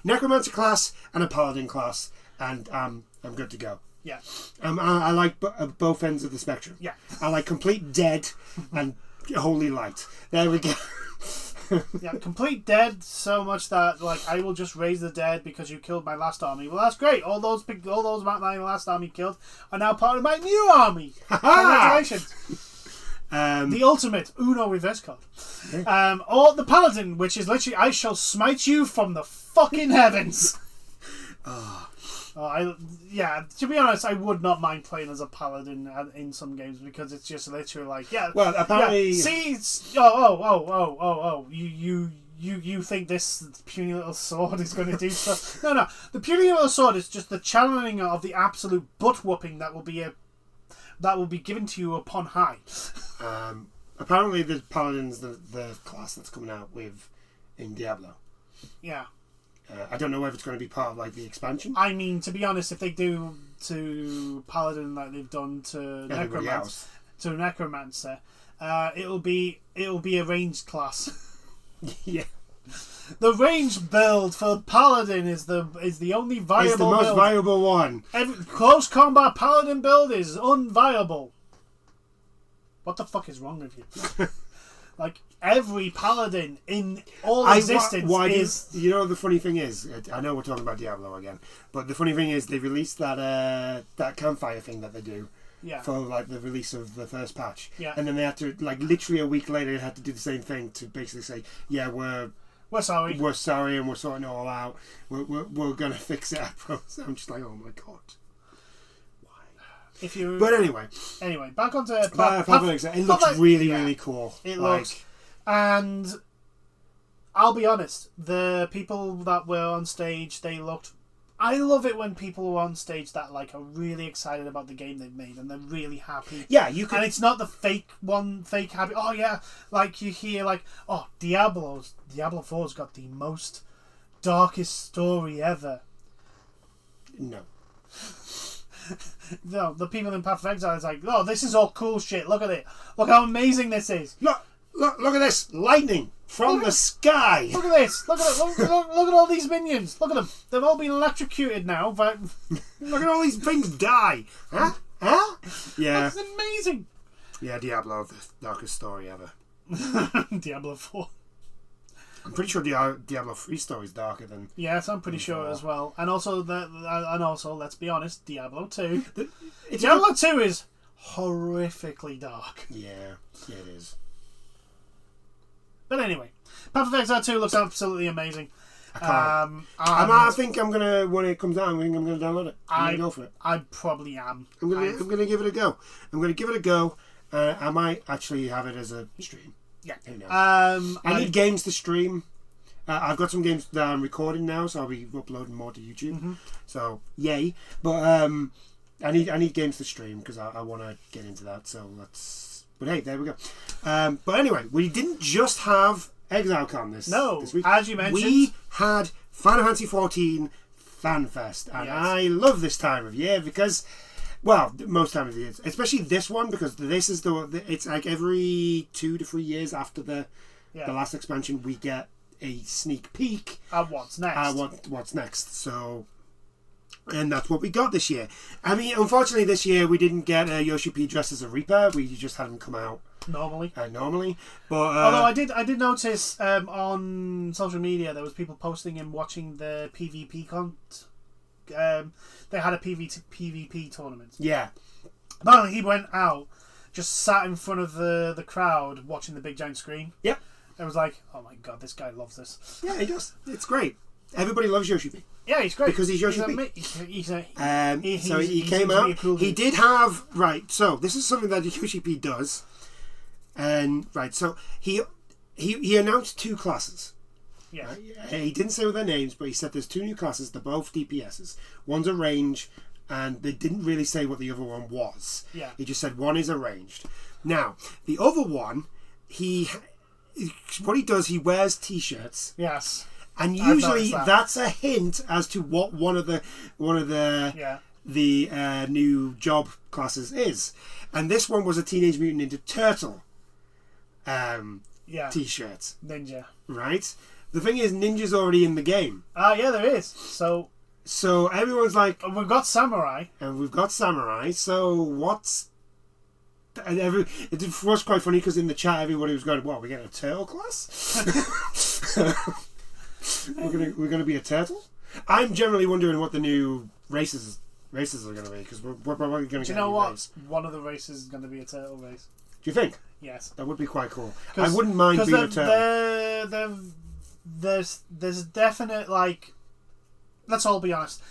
[SPEAKER 1] Necromancer class and a Paladin class, and I'm good to go.
[SPEAKER 2] Yeah.
[SPEAKER 1] I like both ends of the spectrum.
[SPEAKER 2] Yeah.
[SPEAKER 1] I like complete dead and holy light. There we go.
[SPEAKER 2] Yeah, complete dead so much that like I will just raise the dead because you killed my last army. Well, that's great. All those my last army killed are now part of my new army. Congratulations. The ultimate Uno reverse card. Or the Paladin, which is literally I shall smite you from the fucking heavens. To be honest, I would not mind playing as a Paladin in some games because it's just literally like,
[SPEAKER 1] Well, apparently,
[SPEAKER 2] see, you think this puny little sword is going to do stuff? No, the puny little sword is just the channeling of the absolute butt whooping that will be given to you upon high.
[SPEAKER 1] Apparently, the Paladin's the class that's coming out in Diablo.
[SPEAKER 2] Yeah.
[SPEAKER 1] I don't know whether it's going to be part of like the expansion.
[SPEAKER 2] I mean, to be honest, if they do to Paladin like they've done to Necromancer, it'll be a ranged class.
[SPEAKER 1] Yeah.
[SPEAKER 2] The ranged build for Paladin is the only viable. It's the most
[SPEAKER 1] viable one.
[SPEAKER 2] Close combat Paladin build is unviable. What the fuck is wrong with you? Like every Paladin in all existence is.
[SPEAKER 1] You know, the funny thing is, I know we're talking about Diablo again, but the funny thing is they released that campfire thing that they do.
[SPEAKER 2] Yeah.
[SPEAKER 1] For like the release of the first patch.
[SPEAKER 2] Yeah.
[SPEAKER 1] And then they had to like literally a week later they had to do the same thing to basically say, yeah, we're sorry and we're sorting it all out. We're gonna fix it. I'm just like, oh my god. But anyway,
[SPEAKER 2] back onto
[SPEAKER 1] it looks really cool.
[SPEAKER 2] It looks, and I'll be honest, the people that were on stage, they looked. I love it when people are on stage that like are really excited about the game they've made and they're really happy.
[SPEAKER 1] Yeah, you can.
[SPEAKER 2] And it's not the fake happy. Oh yeah, like you hear like, oh Diablo 4's got the most darkest story ever.
[SPEAKER 1] No.
[SPEAKER 2] No, the people in Path of Exile is like, oh, this is all cool shit. Look at it. Look how amazing this is.
[SPEAKER 1] Look at this lightning from the sky.
[SPEAKER 2] Look at this. Look at all these minions. Look at them. They've all been electrocuted now. But
[SPEAKER 1] look at all these things die. Huh? Yeah.
[SPEAKER 2] That's amazing.
[SPEAKER 1] Yeah, Diablo, the darkest story ever.
[SPEAKER 2] Diablo 4.
[SPEAKER 1] I'm pretty sure Diablo 3 story is darker than.
[SPEAKER 2] Yes, I'm pretty sure as well. And also, let's be honest, Diablo 2. Diablo 2 is horrifically dark.
[SPEAKER 1] Yeah, it is.
[SPEAKER 2] But anyway, Path of Exile 2 looks absolutely amazing.
[SPEAKER 1] I think I'm gonna, when it comes out, I'm gonna download it. I'm gonna go for it.
[SPEAKER 2] I probably am.
[SPEAKER 1] I'm gonna give it a go. I might actually have it as a stream.
[SPEAKER 2] Yeah.
[SPEAKER 1] Who knows? I need games to stream. I've got some games that I'm recording now, so I'll be uploading more to YouTube.
[SPEAKER 2] Mm-hmm.
[SPEAKER 1] So yay! But I need games to stream because I want to get into that. So let's. But hey, there we go. But anyway, we didn't just have ExileCon this week.
[SPEAKER 2] As you mentioned,
[SPEAKER 1] we had Final Fantasy 14 FanFest, and I love this time of year because. Well, most time of the year, especially this one, because this is it's like every 2 to 3 years after the last expansion, we get a sneak peek
[SPEAKER 2] at what's next.
[SPEAKER 1] What's next? So, and that's what we got this year. I mean, unfortunately, this year we didn't get Yoshi P dressed as a Reaper. We just had him come out
[SPEAKER 2] normally.
[SPEAKER 1] But
[SPEAKER 2] although I did notice on social media there was people posting him watching the PvP they had a PvP tournament.
[SPEAKER 1] Yeah.
[SPEAKER 2] Apparently he went out, just sat in front of the crowd watching the big giant screen.
[SPEAKER 1] Yep.
[SPEAKER 2] It was like, oh my god, this guy loves this.
[SPEAKER 1] Yeah, he does. It's great. Everybody loves Yoshi P.
[SPEAKER 2] Yeah, he's great.
[SPEAKER 1] Because he's Yoshi P. So he came out. He did have... Right, so this is something that Yoshi P does. And, right, so he announced 2 classes.
[SPEAKER 2] Yeah.
[SPEAKER 1] He didn't say what their names, but he said there's 2 new classes. They're both DPSs. One's a range, and they didn't really say what the other one was.
[SPEAKER 2] Yeah.
[SPEAKER 1] He just said one is arranged. Now, the other one, what he does, he wears T-shirts.
[SPEAKER 2] Yes.
[SPEAKER 1] And usually that's a hint as to what one of the new job classes is. And this one was a Teenage Mutant Ninja Turtle T-shirt.
[SPEAKER 2] Ninja.
[SPEAKER 1] Right? The thing is, Ninja's already in the game.
[SPEAKER 2] Yeah, there is. So
[SPEAKER 1] everyone's like...
[SPEAKER 2] We've got Samurai.
[SPEAKER 1] And we've got Samurai, so what's... And it was quite funny because in the chat everybody was going, "What? We're getting a turtle class? we're gonna be a turtle." I'm generally wondering what the new races are going to be because we're probably going to get.
[SPEAKER 2] Do you know what? Race. One of the races is going to be a turtle race.
[SPEAKER 1] Do you think?
[SPEAKER 2] Yes.
[SPEAKER 1] That would be quite cool. I wouldn't mind being a turtle.
[SPEAKER 2] There's a definite like. Let's all be honest.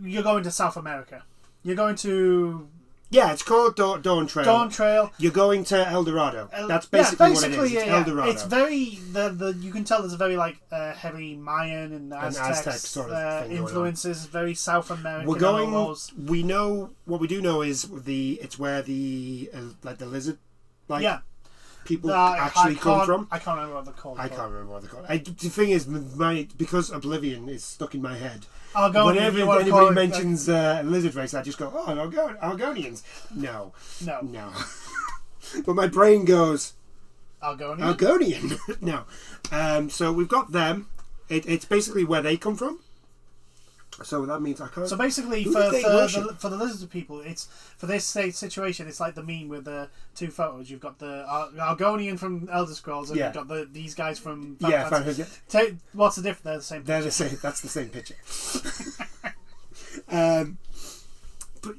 [SPEAKER 2] You're going to South America. You're going to.
[SPEAKER 1] Yeah, it's called Dawn Trail.
[SPEAKER 2] Dawn Trail.
[SPEAKER 1] You're going to El Dorado. That's basically what it is. It's El Dorado.
[SPEAKER 2] It's very you can tell there's a very like heavy Mayan and Aztec
[SPEAKER 1] sort of thing
[SPEAKER 2] influences. Very South American.
[SPEAKER 1] We're going. We know what we do know is it's where the lizard people actually come from.
[SPEAKER 2] I can't remember what they're called.
[SPEAKER 1] I can't remember what they're called. The thing is, because Oblivion is stuck in my head.
[SPEAKER 2] Whenever
[SPEAKER 1] anybody mentions lizard race, I just go, "Oh, Argonians." No. But my brain goes, Argonian. No. So we've got them. It's basically where they come from. So that means I can't.
[SPEAKER 2] So basically, for the lizard people, it's for this situation. It's like the meme with the 2 photos. You've got the Argonian from Elder Scrolls, and you've got these guys from Fantasy. What's the difference? They're the same picture.
[SPEAKER 1] They're the same. That's the same picture.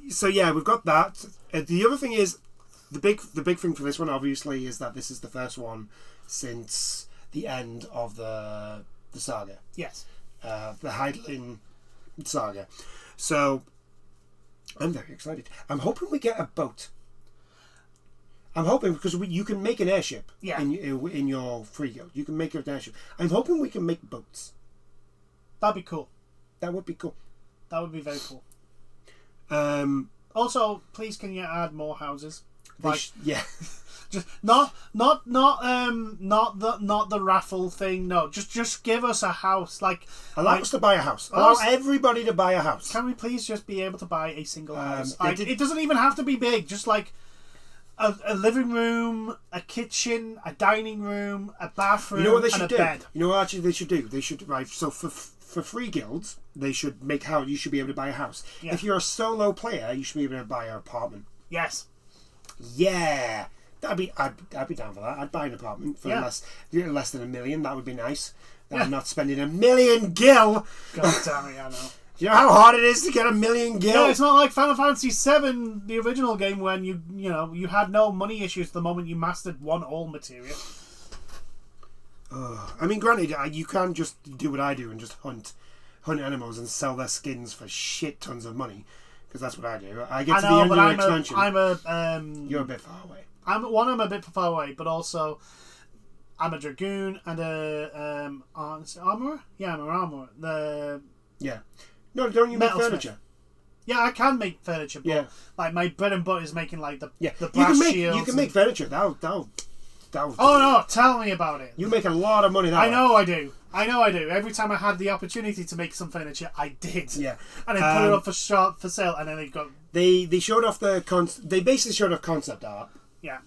[SPEAKER 1] So yeah, we've got that. The other thing is the big thing for this one, obviously, is that this is the first one since the end of the saga.
[SPEAKER 2] Yes.
[SPEAKER 1] The Hydaelyn saga. So I'm very excited. I'm hoping we get a boat. I'm hoping because you can make an airship in your free guild. You can make an airship. I'm hoping we can make boats.
[SPEAKER 2] That'd be cool.
[SPEAKER 1] That would be cool.
[SPEAKER 2] That would be very cool. Also, please can you add more houses? Just not the raffle thing. No, just give us a house.
[SPEAKER 1] Allow us to buy a house. Allow everybody to buy a house.
[SPEAKER 2] Can we please just be able to buy a single house? It doesn't even have to be big. Just like a living room, a kitchen, a dining room, a bathroom,
[SPEAKER 1] you know what they should
[SPEAKER 2] and
[SPEAKER 1] do?
[SPEAKER 2] a bed.
[SPEAKER 1] You know what actually they should do? They should so for free guilds, they should make how you should be able to buy a house. Yeah. If you're a solo player, you should be able to buy an apartment.
[SPEAKER 2] Yes.
[SPEAKER 1] Yeah. I'd be down for that. I'd buy an apartment for less than $1 million. That would be nice. I'm not spending $1 million gil.
[SPEAKER 2] God damn it, I know.
[SPEAKER 1] You know how hard it is to get $1 million gil?
[SPEAKER 2] Yeah, it's not like Final Fantasy VII, the original game, when you had no money issues the moment you mastered one all material.
[SPEAKER 1] I mean, granted, you can just do what I do and just hunt animals and sell their skins for shit tons of money, because that's what I do. I get to the end of the expansion. You're a bit far away.
[SPEAKER 2] I'm a bit far away, but also I'm a dragoon and a armorer. Yeah, I'm an armorer.
[SPEAKER 1] No, don't you make
[SPEAKER 2] Metalsmith.
[SPEAKER 1] furniture?
[SPEAKER 2] Yeah, I can make furniture, but like my bread and butter is making like the brass shields.
[SPEAKER 1] You can make furniture. That'll.
[SPEAKER 2] Oh no! Tell me about it.
[SPEAKER 1] You make a lot of money that way.
[SPEAKER 2] I know I do. Every time I had the opportunity to make some furniture, I did.
[SPEAKER 1] Yeah.
[SPEAKER 2] And then put it up for sale, and then
[SPEAKER 1] They showed off they basically showed off concept art.
[SPEAKER 2] Yeah.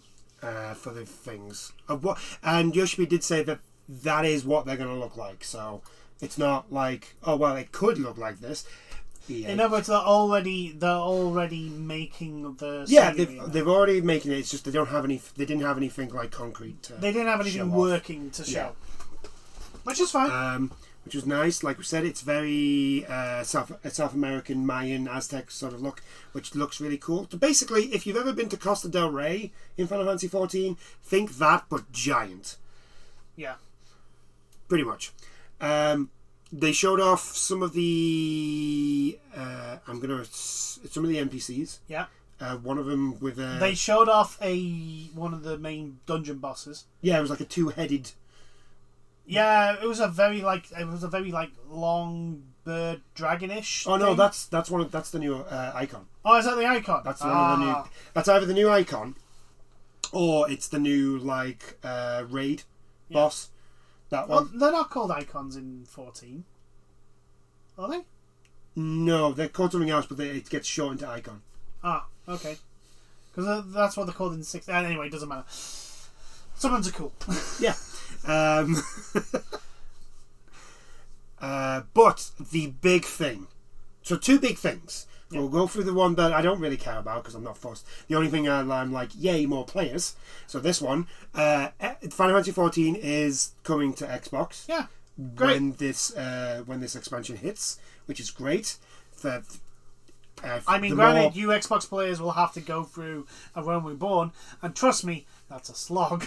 [SPEAKER 1] For the things of what, and Yoshimi did say that is what they're going to look like. So it's not like, oh well, it could look like this. Yeah.
[SPEAKER 2] In other words, they're already making the.
[SPEAKER 1] Yeah, they've already making it. It's just they didn't have anything like concrete.
[SPEAKER 2] They didn't have anything working to show, which is fine. Which was nice. Like we said, it's very South American, Mayan, Aztec sort of look, which looks really cool. So basically, if you've ever been to Costa del Rey in Final Fantasy XIV, think that but giant. Yeah. Pretty much.
[SPEAKER 1] They showed off some of the some of the NPCs.
[SPEAKER 2] Yeah.
[SPEAKER 1] One of them with
[SPEAKER 2] They showed off one of the main dungeon bosses.
[SPEAKER 1] Yeah, it was like a two-headed.
[SPEAKER 2] Yeah, it was a very long bird dragonish.
[SPEAKER 1] Oh no,
[SPEAKER 2] thing.
[SPEAKER 1] that's the new icon.
[SPEAKER 2] Oh, is that the icon?
[SPEAKER 1] That's one of the new. That's either the new icon, or it's the new raid boss. That one.
[SPEAKER 2] Well, they're not called icons in 14, are they?
[SPEAKER 1] No, they're called something else, but it gets shortened to icon.
[SPEAKER 2] Ah, okay. Because that's what they're called in 16. Anyway, it doesn't matter. Summons are cool.
[SPEAKER 1] Yeah. But the big thing. So two big things. Yeah. We'll go through the one that I don't really care about because I'm not fussed. The only thing I'm like, yay, more players. So this one, Final Fantasy XIV is coming to Xbox.
[SPEAKER 2] Yeah, great.
[SPEAKER 1] When this expansion hits, which is great.
[SPEAKER 2] Granted, you Xbox players will have to go through A Realm Reborn, and trust me, that's a slog.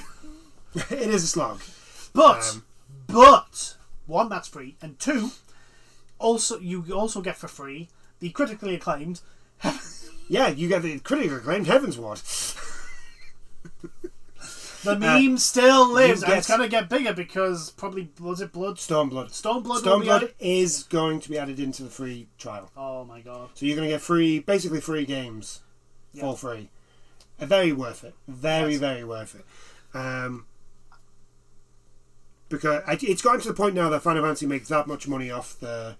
[SPEAKER 1] It is a slog.
[SPEAKER 2] But one, that's free, and two, you also get for free the critically acclaimed.
[SPEAKER 1] Yeah, you get the critically acclaimed Heaven's Ward.
[SPEAKER 2] The meme still lives, and it's going to get bigger because probably was it Blood?
[SPEAKER 1] Stormblood.
[SPEAKER 2] Stormblood
[SPEAKER 1] is going to be added into the free trial.
[SPEAKER 2] Oh my god!
[SPEAKER 1] So you're going to get basically free games for free. Very worth it. Very worth it. Because it's gotten to the point now that Final Fantasy makes that much money off the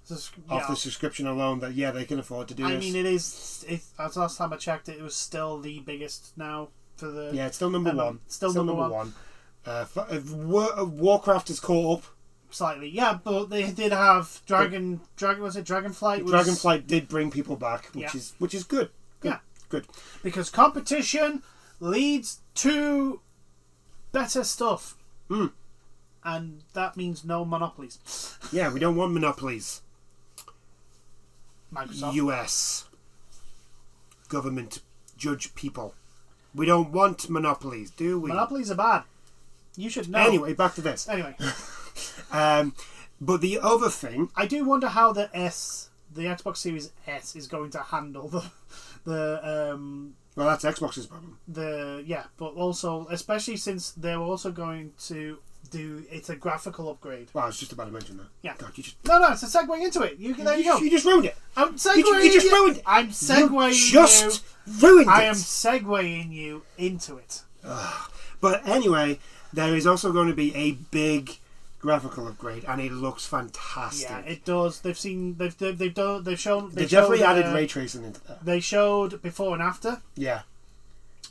[SPEAKER 1] subscription alone that they can afford to do this.
[SPEAKER 2] I mean, it is. As last time I checked, it was still the biggest now for the.
[SPEAKER 1] Yeah, it's still number one.
[SPEAKER 2] Still number one.
[SPEAKER 1] Warcraft is caught up
[SPEAKER 2] slightly. Yeah, but they did have Dragonflight.
[SPEAKER 1] Dragonflight did bring people back, which is good. Good.
[SPEAKER 2] Because competition leads to better stuff. And that means no monopolies.
[SPEAKER 1] Yeah, we don't want monopolies.
[SPEAKER 2] Microsoft.
[SPEAKER 1] US government judge people. We don't want monopolies, do we?
[SPEAKER 2] Monopolies are bad. You should know.
[SPEAKER 1] Anyway, back to this.
[SPEAKER 2] Anyway.
[SPEAKER 1] But the other thing...
[SPEAKER 2] I do wonder how the Xbox Series S is going to handle the
[SPEAKER 1] well, that's Xbox's problem.
[SPEAKER 2] But also, especially since they're also going to it's a graphical upgrade.
[SPEAKER 1] Well, I was just about to mention that.
[SPEAKER 2] Yeah.
[SPEAKER 1] God, you just...
[SPEAKER 2] No, it's a segue into it. There you go.
[SPEAKER 1] You just ruined it.
[SPEAKER 2] I'm segueing
[SPEAKER 1] you just ruined it.
[SPEAKER 2] I'm segueing
[SPEAKER 1] you just ruined it.
[SPEAKER 2] I am segueing you into it.
[SPEAKER 1] But anyway, there is also going to be a big graphical upgrade, and it looks fantastic.
[SPEAKER 2] Yeah, it does. They've shown. They
[SPEAKER 1] definitely added ray tracing into that.
[SPEAKER 2] They showed before and after.
[SPEAKER 1] Yeah.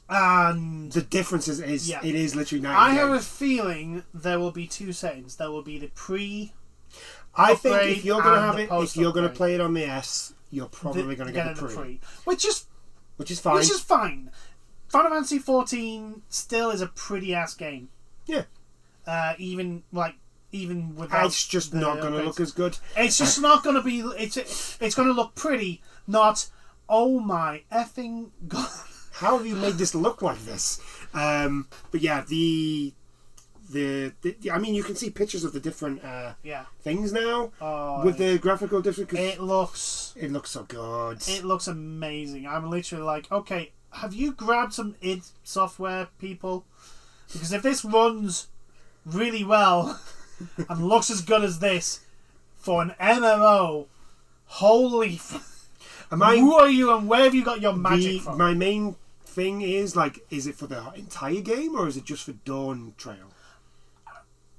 [SPEAKER 2] And
[SPEAKER 1] the difference is it is literally night
[SPEAKER 2] I
[SPEAKER 1] and day.
[SPEAKER 2] have a feeling there will be two settings. There will be the pre.
[SPEAKER 1] I think if you're going to have it, if you're going to play it on the S, you're probably going to get the pre.
[SPEAKER 2] Which is
[SPEAKER 1] fine.
[SPEAKER 2] Which is fine. Final Fantasy XIV still is a pretty ass game.
[SPEAKER 1] Yeah.
[SPEAKER 2] Even without.
[SPEAKER 1] It's just not going to look as good.
[SPEAKER 2] It's just not going to be. It's going to look pretty. Not. Oh my effing god.
[SPEAKER 1] How have you made this look like this? But yeah, the I mean, you can see pictures of the different things now with the graphical difference.
[SPEAKER 2] It looks
[SPEAKER 1] so good.
[SPEAKER 2] It looks amazing. I'm literally like, okay, have you grabbed some id Software people Because if this runs really well and looks as good as this for an MMO, holy who are you and where have you got your magic from?
[SPEAKER 1] My main thing is, like, is it for the entire game or is it just for Dawn Trail?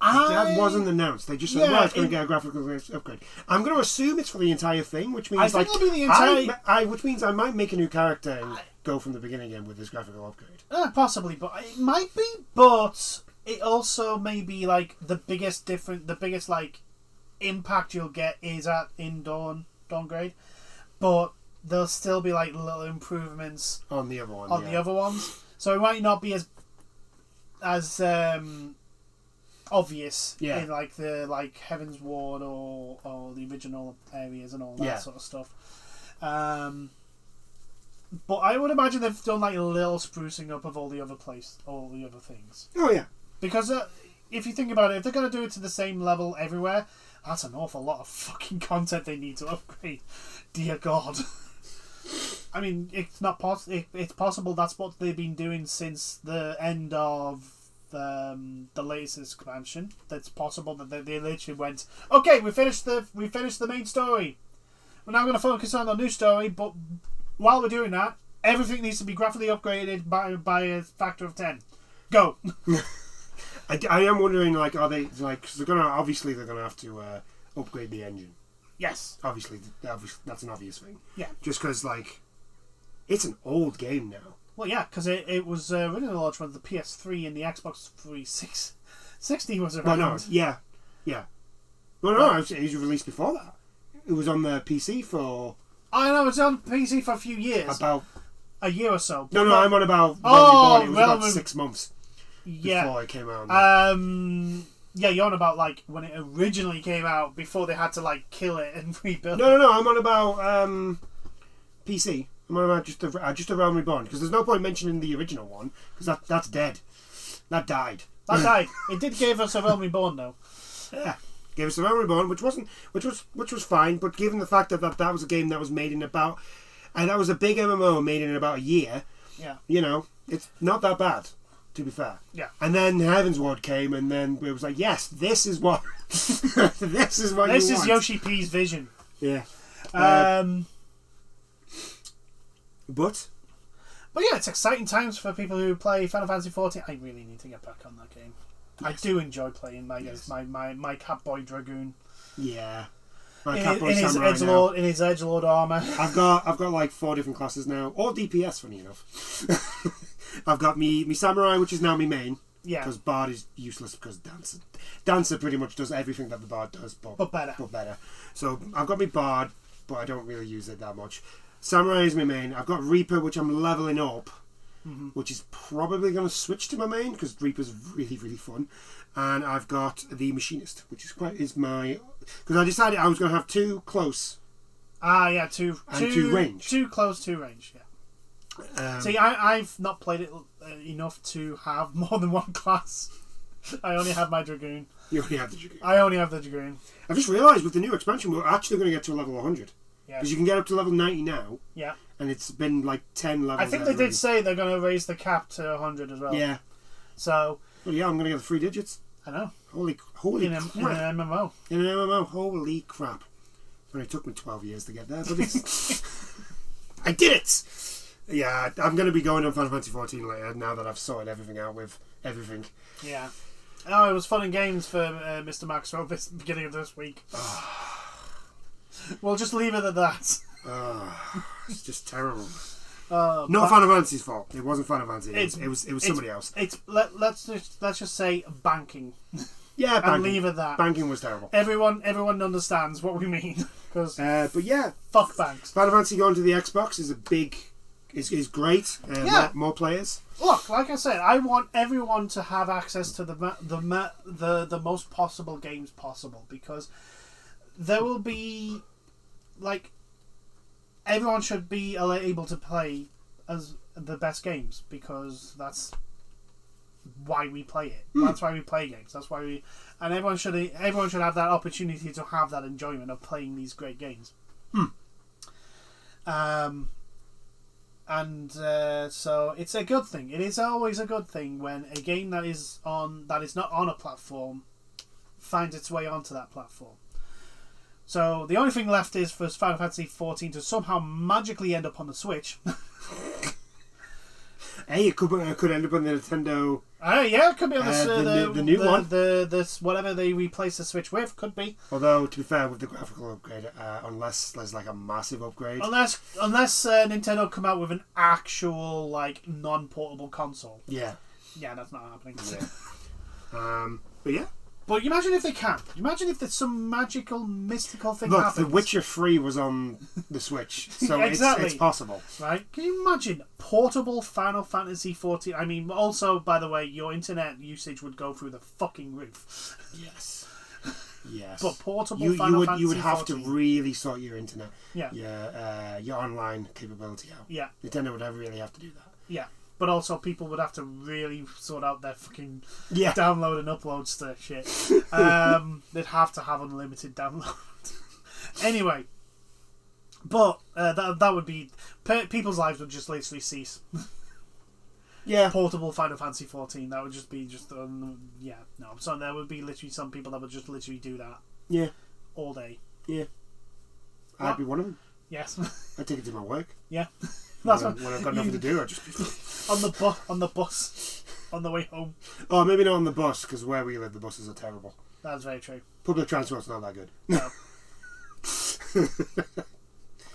[SPEAKER 1] That wasn't announced. They just said, well, it's going to get a graphical upgrade. I'm going to assume it's for the entire thing, which means
[SPEAKER 2] I think it'll be the entire...
[SPEAKER 1] which means I might make a new character and go from the beginning again with this graphical upgrade.
[SPEAKER 2] Possibly, but it might be. But it also may be like the biggest like impact you'll get is in Dawngrade, but there'll still be like little improvements
[SPEAKER 1] on the other one.
[SPEAKER 2] The other ones, so it might not be as obvious in like the Heaven's Ward or the original areas and all that sort of stuff. But I would imagine they've done like a little sprucing up of all the other things.
[SPEAKER 1] Oh yeah,
[SPEAKER 2] because if you think about it, if they're going to do it to the same level everywhere, that's an awful lot of fucking content they need to upgrade. Dear God. I mean, it's not it's possible that's what they've been doing since the end of the latest expansion. That's possible that they literally went, okay, we finished the main story. We're now going to focus on the new story, but while we're doing that, everything needs to be graphically upgraded by a factor of 10. Go.
[SPEAKER 1] I am wondering, like, are they like? Cause they're gonna have to upgrade the engine.
[SPEAKER 2] Yes.
[SPEAKER 1] Obviously, that's an obvious thing.
[SPEAKER 2] Yeah.
[SPEAKER 1] Just because, like, it's an old game now.
[SPEAKER 2] Well, yeah, because it was originally launched when the PS3 and the Xbox 360 was around.
[SPEAKER 1] Well, no, yeah. Well, no, it was released before that. It was on the PC for...
[SPEAKER 2] I know, it was on PC for a few years.
[SPEAKER 1] About...
[SPEAKER 2] a year or so.
[SPEAKER 1] No, I'm on about... it was about 6 months before it came out.
[SPEAKER 2] Yeah, you're on about, like, when it originally came out, before they had to, like, kill it and rebuild it.
[SPEAKER 1] No, I'm on about PC. I'm on about just a Realm Reborn, because there's no point mentioning the original one, because that's dead. That died. It did give us a Realm Reborn, though. Yeah, gave us a Realm Reborn, which was fine, but given the fact that was a game that was made in about... And that was a big MMO made in about a year.
[SPEAKER 2] Yeah.
[SPEAKER 1] You know, it's not that bad, to be fair.
[SPEAKER 2] Yeah.
[SPEAKER 1] And then Heaven's Ward came, and then it was like, yes, this is what... this is what
[SPEAKER 2] This
[SPEAKER 1] you
[SPEAKER 2] is
[SPEAKER 1] want.
[SPEAKER 2] Yoshi P's vision.
[SPEAKER 1] Yeah. But
[SPEAKER 2] yeah, it's exciting times for people who play Final Fantasy 14. I really need to get back on that game. Yes. I do enjoy playing my Catboy Dragoon.
[SPEAKER 1] Yeah.
[SPEAKER 2] In his edgelord armor.
[SPEAKER 1] I've got like 4 different classes now, all DPS, funny enough. I've got me Samurai, which is now my main.
[SPEAKER 2] Yeah.
[SPEAKER 1] Because Bard is useless because Dancer pretty much does everything that the Bard does, but better. So I've got me Bard, but I don't really use it that much. Samurai is my main. I've got Reaper, which I'm leveling up, which is probably going to switch to my main because Reaper's really, really fun. And I've got the Machinist, which is my... Because I decided I was going to have 2 close.
[SPEAKER 2] Yeah,
[SPEAKER 1] 2 range.
[SPEAKER 2] 2 close, 2 range, yeah. See, I've not played it enough to have more than 1 class. I only have my Dragoon.
[SPEAKER 1] You only have the Dragoon.
[SPEAKER 2] I only have the Dragoon.
[SPEAKER 1] I just realised with the new expansion we're actually going to get to a level 100.
[SPEAKER 2] Yeah.
[SPEAKER 1] Because you can get up to level 90 now.
[SPEAKER 2] Yeah.
[SPEAKER 1] And it's been like 10 levels.
[SPEAKER 2] I think they did say they're going to raise the cap to 100 as well.
[SPEAKER 1] Yeah.
[SPEAKER 2] So...
[SPEAKER 1] Well, yeah, I'm going to get the 3 digits.
[SPEAKER 2] I know.
[SPEAKER 1] Holy crap.
[SPEAKER 2] In an MMO.
[SPEAKER 1] In an MMO. Holy crap. And it took me 12 years to get there, but I did it! Yeah, I'm going to be going on Final Fantasy 14 later, now that I've sorted everything out with everything.
[SPEAKER 2] Yeah. Oh, it was fun and games for Mr. Max Rowe this beginning of this week. We'll just leave it at that.
[SPEAKER 1] It's just terrible.
[SPEAKER 2] Not
[SPEAKER 1] Final Fantasy's fault. It wasn't Final Fantasy. It was somebody else.
[SPEAKER 2] Let's just say banking.
[SPEAKER 1] Yeah, banking.
[SPEAKER 2] And leave it at that.
[SPEAKER 1] Banking was terrible.
[SPEAKER 2] Everyone understands what we mean.
[SPEAKER 1] But yeah,
[SPEAKER 2] fuck banks.
[SPEAKER 1] Final Fantasy going to the Xbox is great. More players.
[SPEAKER 2] Look, like I said, I want everyone to have access to the most possible games possible, because there will be, like, everyone should be able to play as the best games, because that's why we play it. That's why we play games. That's why and everyone should have that opportunity to have that enjoyment of playing these great games. And so it's a good thing. It is always a good thing when a game that is not on a platform finds its way onto that platform. So the only thing left is for Final Fantasy XIV to somehow magically end up on the Switch.
[SPEAKER 1] Hey, it could end up on the Nintendo.
[SPEAKER 2] Yeah, it could be on
[SPEAKER 1] the new one.
[SPEAKER 2] The whatever they replace the Switch with could be.
[SPEAKER 1] Although, to be fair, with the graphical upgrade, unless there's like a massive upgrade,
[SPEAKER 2] unless Nintendo come out with an actual like non-portable console.
[SPEAKER 1] Yeah,
[SPEAKER 2] that's not happening.
[SPEAKER 1] Yeah. But yeah.
[SPEAKER 2] But imagine if they can. Imagine if there's some magical, mystical thing
[SPEAKER 1] Look,
[SPEAKER 2] happens.
[SPEAKER 1] The Witcher 3 was on the Switch, so
[SPEAKER 2] exactly.
[SPEAKER 1] it's possible.
[SPEAKER 2] Right? Can you imagine portable Final Fantasy XIV? I mean, also, by the way, your internet usage would go through the fucking roof.
[SPEAKER 1] Yes. Yes.
[SPEAKER 2] But portable
[SPEAKER 1] Final
[SPEAKER 2] Fantasy
[SPEAKER 1] you would have
[SPEAKER 2] 14.
[SPEAKER 1] to really sort your internet,
[SPEAKER 2] yeah,
[SPEAKER 1] your online capability out.
[SPEAKER 2] Yeah.
[SPEAKER 1] Nintendo would really have to do that.
[SPEAKER 2] Yeah. But also, people would have to really sort out their fucking
[SPEAKER 1] Yeah.
[SPEAKER 2] download and upload stuff shit. They'd have to have unlimited download. Anyway, but that would be people's lives would just literally cease.
[SPEAKER 1] Yeah.
[SPEAKER 2] Portable Final Fantasy 14. That would just be So there would be literally some people that would just literally do that.
[SPEAKER 1] Yeah.
[SPEAKER 2] All day.
[SPEAKER 1] Yeah. I'd be one of them.
[SPEAKER 2] Yes.
[SPEAKER 1] I'd take it to my work.
[SPEAKER 2] Yeah.
[SPEAKER 1] When I've got nothing to do, I'd just
[SPEAKER 2] on the bus on the way home.
[SPEAKER 1] Oh, maybe not on the bus, because where we live, the buses are terrible.
[SPEAKER 2] That's very true.
[SPEAKER 1] Public transport's not that good.
[SPEAKER 2] No.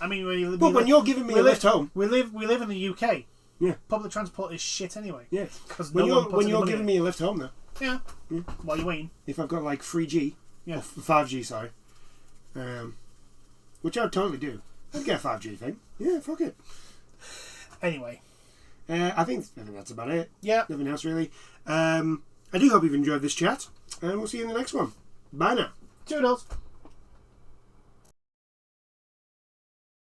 [SPEAKER 2] I mean,
[SPEAKER 1] when you're giving me a lift home,
[SPEAKER 2] we live in the UK.
[SPEAKER 1] Yeah.
[SPEAKER 2] Public transport is shit anyway.
[SPEAKER 1] Yeah.
[SPEAKER 2] Because
[SPEAKER 1] when you're giving me a lift home, though.
[SPEAKER 2] Yeah. While you're waiting.
[SPEAKER 1] If I've got like 3G,
[SPEAKER 2] yeah,
[SPEAKER 1] or 5G, sorry, which I'd totally do. I'd get a 5G thing. Yeah, fuck it.
[SPEAKER 2] Anyway,
[SPEAKER 1] I think that's about it.
[SPEAKER 2] Yeah.
[SPEAKER 1] Nothing else really. I do hope you've enjoyed this chat, and we'll see you in the next one. Bye now.
[SPEAKER 2] Toodles.